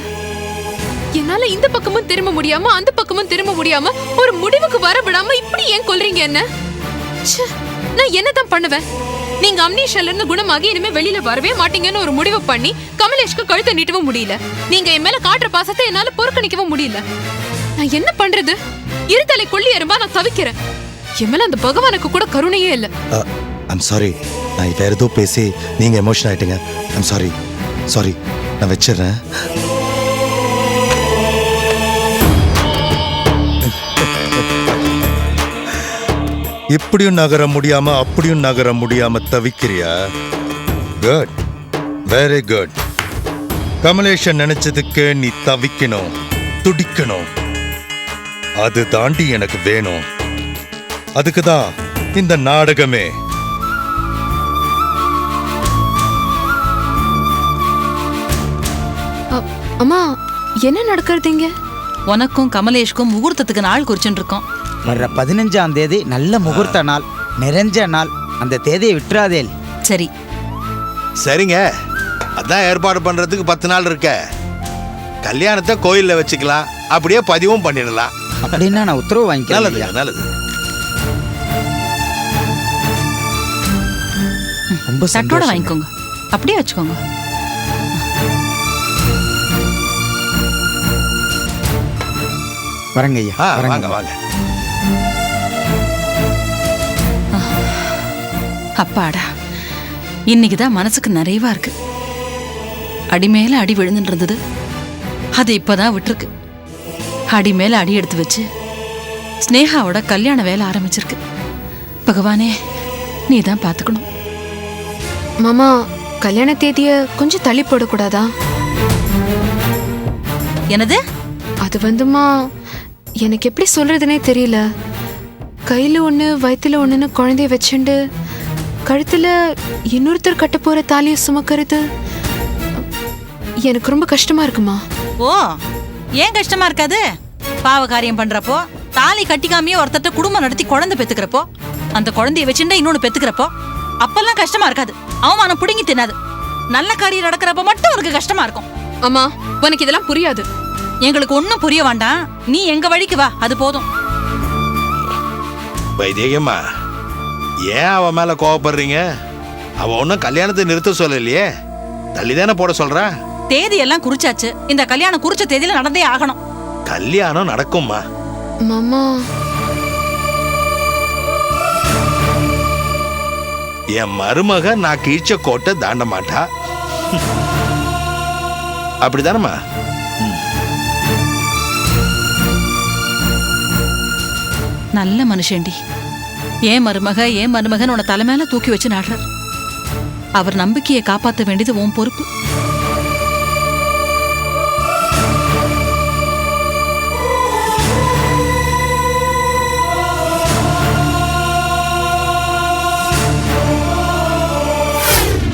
என்னால இந்த பக்கமும் திரும்ப முடியாம அந்த பக்கமும் திரும்ப முடியாம ஒரு முடிவுக்கு வர விடாம இப்படி ஏன் கொல்றீங்க என்ன? நான் என்னதான் பண்ணுவேன்? நீங்க அம்னீஷால இருந்து குணமாகி இனிமே வெளியில வரவே மாட்டீங்கன்னு ஒரு முடிவு பண்ணி கமலேஷ்க்கு கழுத்தை நீட்டவும் முடியல. நீங்க என் மேல காட்டுற பாசத்தை என்னால பொறுக்கணிக்கவும் முடியல. நான் என்ன பண்றது? இருதலை கொள்ளி எறும்பா நான் தவிக்கிறேன். என் மேல அந்த பகவானுக்கு கூட கருணையே இல்ல. I'm sorry. நான் வேற ஏதோ பேசி நீங்க எமோஷன் ஆயிட்டீங்க. I'm sorry. நான் வச்சிடுறேன். இப்படியும் நகர முடியாம அப்படியும் நகர முடியாம தவிக்கிறியா? Good, very good. கமலேஷன் நினைச்சதுக்கு நீ தவிக்கணும், துடிக்கணும். அது தாண்டி எனக்கு வேணும். அதுக்குதான் இந்த நாடகமே. அம்மா, என்ன நடக்கிறதுங்க? உனக்கும் கமலேஷ்க்கும் முகூர்த்தத்துக்கு நாள் குறிச்சுட்டு இருக்கோம். வர்ற 15ஆம் தேதி நல்ல முகூர்த்த நாள், நிறைஞ்ச நாள். அந்த தேதியை விட்டுறாதேல். சரி சரிங்க, அதான் ஏற்பாடு பண்றதுக்கு 10 நாள் இருக்க. கல்யாணத்தை கோயில்ல வச்சுக்கலாம், அப்படியே பதிவும் பண்ணிடலாம். அப்படின்னா நான் உத்தரவு வாங்கிக்கிறேன். நல்லது. ரொம்ப சட்டோட சந்தோஷம். வாங்கிக்கோங்க, அப்படியே வச்சுக்கோங்க. வரங்க ஐயா. வாங்க வாங்க. அப்பாடா, இன்னைக்குதான் மனசுக்கு நிறைவா இருக்கு. அடி மேல அடி விழுந்துட்டு இருந்தது, அது இப்பதான் விட்டுருக்கு. அடி மேல அடி எடுத்து வச்சு ஸ்னேகாவோட கல்யாண வேலை ஆரம்பிச்சிருக்கு. பகவானே, நீ தான் பாத்துக்கணும். மாமா, கல்யாண தேதிய கொஞ்சம் தள்ளி போடக்கூடாதா? என்னது? அது வந்துமா, எனக்கு எப்படி சொல்றதுனே தெரியல. கையில ஒண்ணு வயித்துல ஒண்ணுன்னு குழந்தைய வச்சுண்டு கழுத்துல இன்னொருத்தர் கட்ட போற தாலியை சுமக்கிறது எனக்கு ரொம்ப கஷ்டமா இருக்குமா. ஓ, ஏன் கஷ்டமா இருக்காது? பாவ காரியம் பண்றப்போ, தாலி கட்டிக்காமையே ஒருத்தட்ட குடும்பம் நடத்தி குழந்தை பெத்துக்கிறப்போ, அந்த குழந்தைய வச்சுட்டா இன்னொன்னு பெத்துக்கிறப்போ அப்பெல்லாம் கஷ்டமா இருக்காது. அவமானம் பிடுங்கி தின்னாது. நல்ல காரியம் நடக்கிறப்ப மட்டும் உனக்கு கஷ்டமா இருக்கும். அம்மா, உனக்கு இதெல்லாம் புரியாது. எங்களுக்கு ஒன்னும் புரிய வேண்டாம். நீ எங்க வழிக்கு வா, அது போதும். வைதேகம்மா, ஏன் அவன் மேல கோவப்படுறீங்க? அவ ஒன்னும் கல்யாணத்தை நிறுத்த சொல்லலையே, தள்ளிதானே போட சொல்றா. தேதி எல்லாம் குறிச்சாச்சு. இந்த கல்யாணம் குறிச்ச தேதியில நடந்தே ஆகணும். கல்யாணம் நடக்கும்மா. மாமா, என் மருமக நான் கீழ்ச்ச கோட்டை தாண்ட மாட்டா. அப்படிதானம்மா? நல்ல மனுஷன்டி. ஏன் மருமகன் உன தலை மேல தூக்கி வச்சு நாடுறார். அவர் நம்பிக்கையை காப்பாற்ற வேண்டியது உன் பொறுப்பு.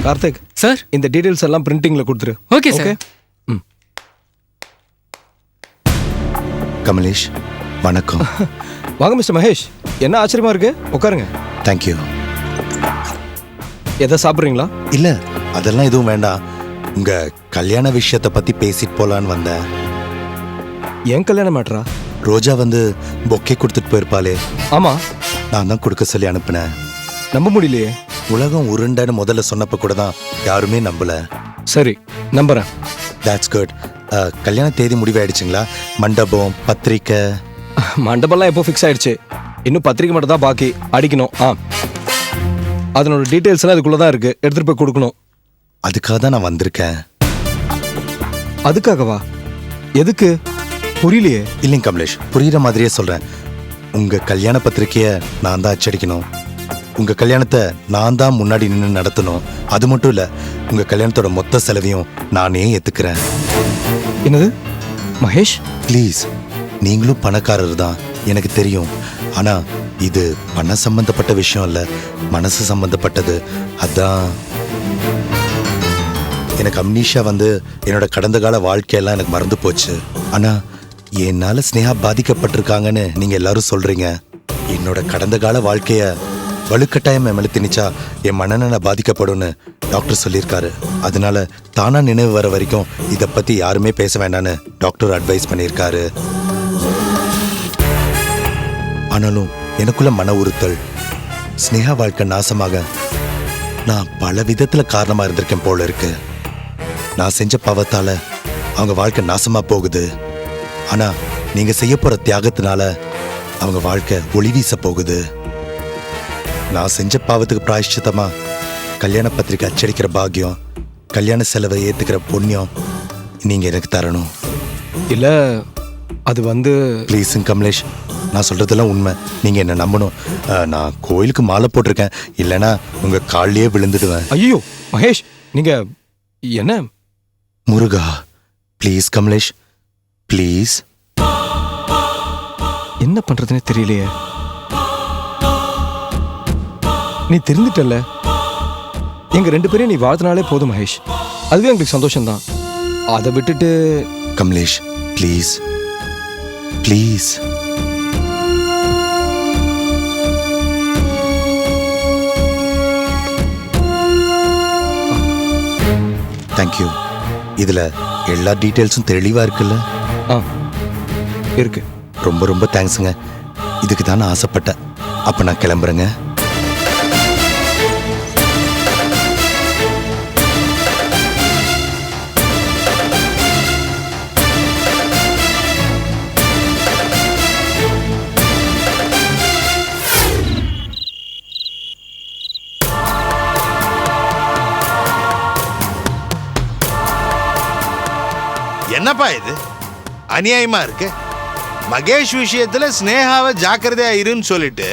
கார்த்திக் சார், இந்த டீடைல்ஸ் எல்லாம் பிரிண்டிங்ல கொடுத்துரு. Okay sir. கமலேஷ், வணக்கம். வாங்க மிஸ்டர் மகேஷ். என்ன ஆச்சரியமா இருக்கு? உட்காருங்க. தேங்க்யூ. எதை சாப்பிட்றீங்களா? இல்ல, அதெல்லாம் எதுவும் வேண்டாம். உங்க கல்யாண விஷயத்தை பத்தி பேசிட்டு போலான்னு வந்தேன். ஏன் கல்யாணம் மேட்ரா? ரோஜா வந்து பொக்கே கொடுத்துட்டு போயிருப்பாளே. ஆமா, நான் தான் கொடுக்க சொல்லி அனுப்புனேன். நம்ப முடியலையே. உலகம் உருண்டன்னு முதல்ல சொன்னப்ப கூட தான் யாருமே நம்பல. சரி, நம்புறேன். That's good. கல்யாண தேதி முடிவாயிடுச்சுங்களா? மண்டபம், பத்திரிக்கை? மண்டபம்லாம் எப்போ ஃபிக்ஸ் ஆயிடுச்சு. இன்னும் பத்திரிக்கை மட்டும் தான் பாக்கி அடிக்கணும். அதனோட டீட்டெயில்ஸ் எல்லாம் அதுக்குள்ள தான் இருக்கு. எடுத்துட்டு போய் கொடுக்கணும். அதுக்காக தான் நான் வந்திருக்கேன். அதுக்காகவா? எதுக்கு? புரியலையே. இல்லைங்க கமலேஷ், புரியுற மாதிரியே சொல்றேன். உங்க கல்யாண பத்திரிக்கைய நான் தான் அச்சடிக்கணும். உங்க கல்யாணத்தை நான் தான் முன்னாடி நின்று நடத்தணும். அது மட்டும் இல்ல, உங்க கல்யாணத்தோட மொத்த செலவையும் நானே ஏத்துக்கிறேன். என்னது மகேஷ்? ப்ளீஸ், நீங்களும் பணக்காரர் தான் எனக்கு தெரியும். ஆனா இது பண சம்பந்தப்பட்ட விஷயம் இல்ல, மனசு சம்பந்தப்பட்டது. அதான் எனக்கு அம்னீஷா வந்து என்னோட கடந்த கால வாழ்க்கையெல்லாம் எனக்கு மறந்து போச்சு. ஆனா என்னால ஸ்னேகா பாதிக்கப்பட்டிருக்காங்கன்னு நீங்க எல்லாரும் சொல்றீங்க. என்னோட கடந்த கால வாழ்க்கைய வலுக்கட்டாயம் என் மேல திணிச்சா என் மனநல பாதிக்கப்படும்னு டாக்டர் சொல்லியிருக்காரு. அதனால தானா நினைவு வர வரைக்கும் இதை பத்தி யாருமே பேச வேண்டான்னு டாக்டர் அட்வைஸ் பண்ணியிருக்காரு. ஆனாலும் எனக்குள்ள மன உறுத்தல். ஸ்னேகா வாழ்க்கை நாசமாக நான் பல விதத்துல காரணமா இருந்திருக்கேன் போல இருக்கு. நான் செஞ்ச பாவத்தால அவங்க வாழ்க்கை நாசமா போகுது. ஆனா நீங்க செய்ய போற தியாகத்தினால அவங்க வாழ்க்கை ஒளி வீச போகுது. நான் செஞ்ச பாவத்துக்கு பிராயஷ்சித்தமா கல்யாண பத்திரிக்கை அச்சடிக்கிற பாக்கியம், கல்யாண செலவை ஏத்துக்கிற புண்ணியம் நீங்க எனக்கு தரணும். இல்ல, அது வந்து ப்ளீஸுங்க கமலேஷ், நான் சொல்றதெல்லாம் உண்மை. நீங்க என்ன நம்பணும். நான் கோயிலுக்கு மாலை போட்டிருக்கேன். இல்லைன்னா உங்க காலிலேயே விழுந்துடுவேன். ஐயோ மகேஷ், நீங்க என்ன? முருகா, ப்ளீஸ் கமலேஷ், ப்ளீஸ். என்ன பண்றதுன்னே தெரியலையே. நீ தெரிஞ்சிட்டல. எங்க 2 பேரையும் நீ வாழ்த்தினாலே போதும் மகேஷ். அதுவே எங்களுக்கு சந்தோஷம்தான். அதை விட்டுட்டு கமலேஷ், ப்ளீஸ் ப்ளீஸ். தேங்க்யூ. இதுல எல்லா டீட்டெயில்ஸும் தெளிவா இருக்குல்ல? இருக்கு. ரொம்ப ரொம்ப தேங்க்ஸுங்க. இதுக்கு தான் நான் ஆசைப்பட்டேன். அப்ப நான் கிளம்புறேங்க. என்னப்பா இது அநியாயமா இருக்கு? மகேஷ் விஷயத்துல ஸ்னேகாவை ஜாக்கிரதையா இருன்னு சொல்லிட்டு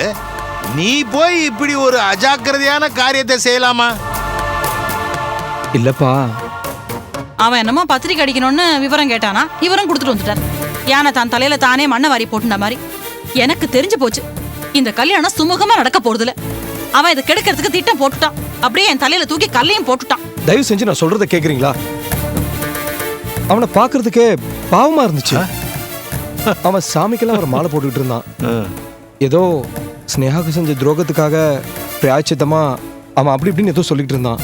நீ போய் இப்படி ஒரு அஜாக்கிரதையான காரியத்தை செய்யலாமா? இல்லப்பா, அவன் என்னமோ பத்திரிக்கை அடிக்கணும்னு விவரம் கேட்டானா, இவரும் கொடுத்துட்டு வந்துட்டார். யானை தான் தலையில தானே மண்ணை வாரி போட்டுன மாதிரி எனக்கு தெரிஞ்சு போச்சு. இந்த கல்யாணம் சுமூகமா நடக்க போறதுல அவன் இதை கெடுக்கிறதுக்கு திட்டம் போட்டுட்டான். அப்படியே என் தலையில தூக்கி கல்லையும் போட்டுட்டான். தயவு செஞ்சு நான் சொல்றத கேக்குறீங்களா? அவனை பாக்குறதுக்கே பாவமா இருந்துச்சு. அவன் சாமிக்கெல்லாம் ஒரு மாலை போட்டுக்கிட்டு இருந்தான். ஏதோ ஸ்னேகாவுக்கு செஞ்ச துரோகத்துக்காக பிராய்ச்சித்தமா அவன் அப்படி இப்படின்னு ஏதோ சொல்லிட்டு இருந்தான்.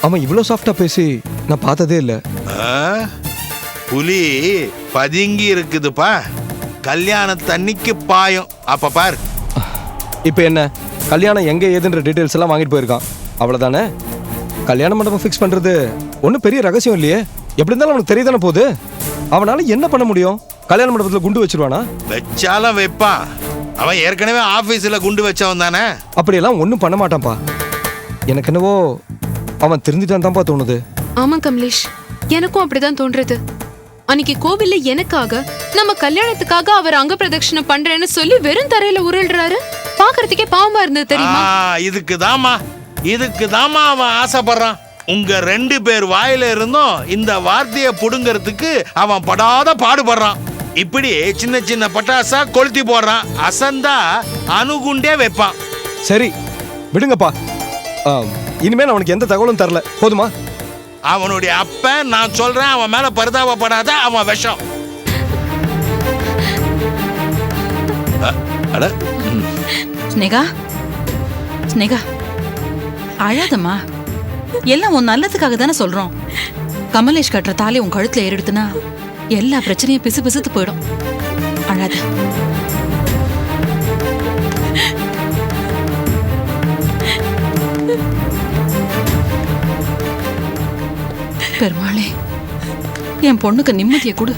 அவன் இவ்வளோ சாஃப்டா பேசி நான் பார்த்ததே இல்லை. புலி பதுங்கி இருக்குதுப்பா, கல்யாணத்தன்னைக்கு பாயும். அப்ப பாரு. இப்போ என்ன, கல்யாணம் எங்க ஏதுன்ற டீடைல்ஸ் எல்லாம் வாங்கிட்டு போயிருக்கான், அவ்வளவுதானே? கல்யாண மண்டபம் ஃபிக்ஸ் பண்றது ஒன்றும் பெரிய ரகசியம் இல்லையே. எப்படி இருந்தாலும் அவனுக்கு தெரியதானே போகுது. அவனால என்ன பண்ண முடியும்? கல்யாண மண்டபத்தில் குண்டு வச்சிருவானா? வச்சாலும் வைப்பான். அவன் ஏற்கனவே ஆபீஸ்ல குண்டு வச்சவன் தானே. அப்படியெல்லாம் ஒன்றும் பண்ண மாட்டான்ப்பா. எனக்கு என்னவோ அவன் திருந்திட்டான் தான்ப்பா தோணுது. ஆமா கமலேஷ், எனக்கும் அப்படிதான் தோன்றது. அன்னைக்கு கோவில்ல எனக்காக நம்ம கல்யாணத்துக்காக அவர் அங்க பிரதட்சணை பண்றேன்னு சொல்லி வெறும் தரையில உருள்றாரு. பாக்குறதுக்கே பாவமா இருந்தது தெரியுமா? இதுக்கு தாமா அவன் ஆசைப்படுறான். உங்க 2 பேர் வாயில இருந்தும் இந்த வார்த்தையை புடுங்கிறதுக்கு அவன் படாத பாடுபடுறான். இப்படி சின்ன சின்ன பட்டாசா கொளுத்தி போடுறான். அசந்தா அணுகுண்டே வைப்பான். சரி விடுங்கப்பா, இனிமேல் அவனுக்கு எந்த தகவலும் தரல, போதுமா? அவனுடைய அப்ப நான் சொல்றேன், அவன் மேல பரிதாபப்படாத, அவன் விஷம். ஸ்னேகா, ஸ்னேகா அழாதம்மா. எல்லாம் உன் நல்லதுக்காக தானே சொல்றோம். கமலேஷ் கட்டுற தாலி உன் கழுத்துல ஏறிடுத்துனா எல்லா பிரச்சனையும் பிசு பிசுத்து போயிடும். அழாத. பெருமாளே, என் பொண்ணுக்கு நிம்மதியை கொடு.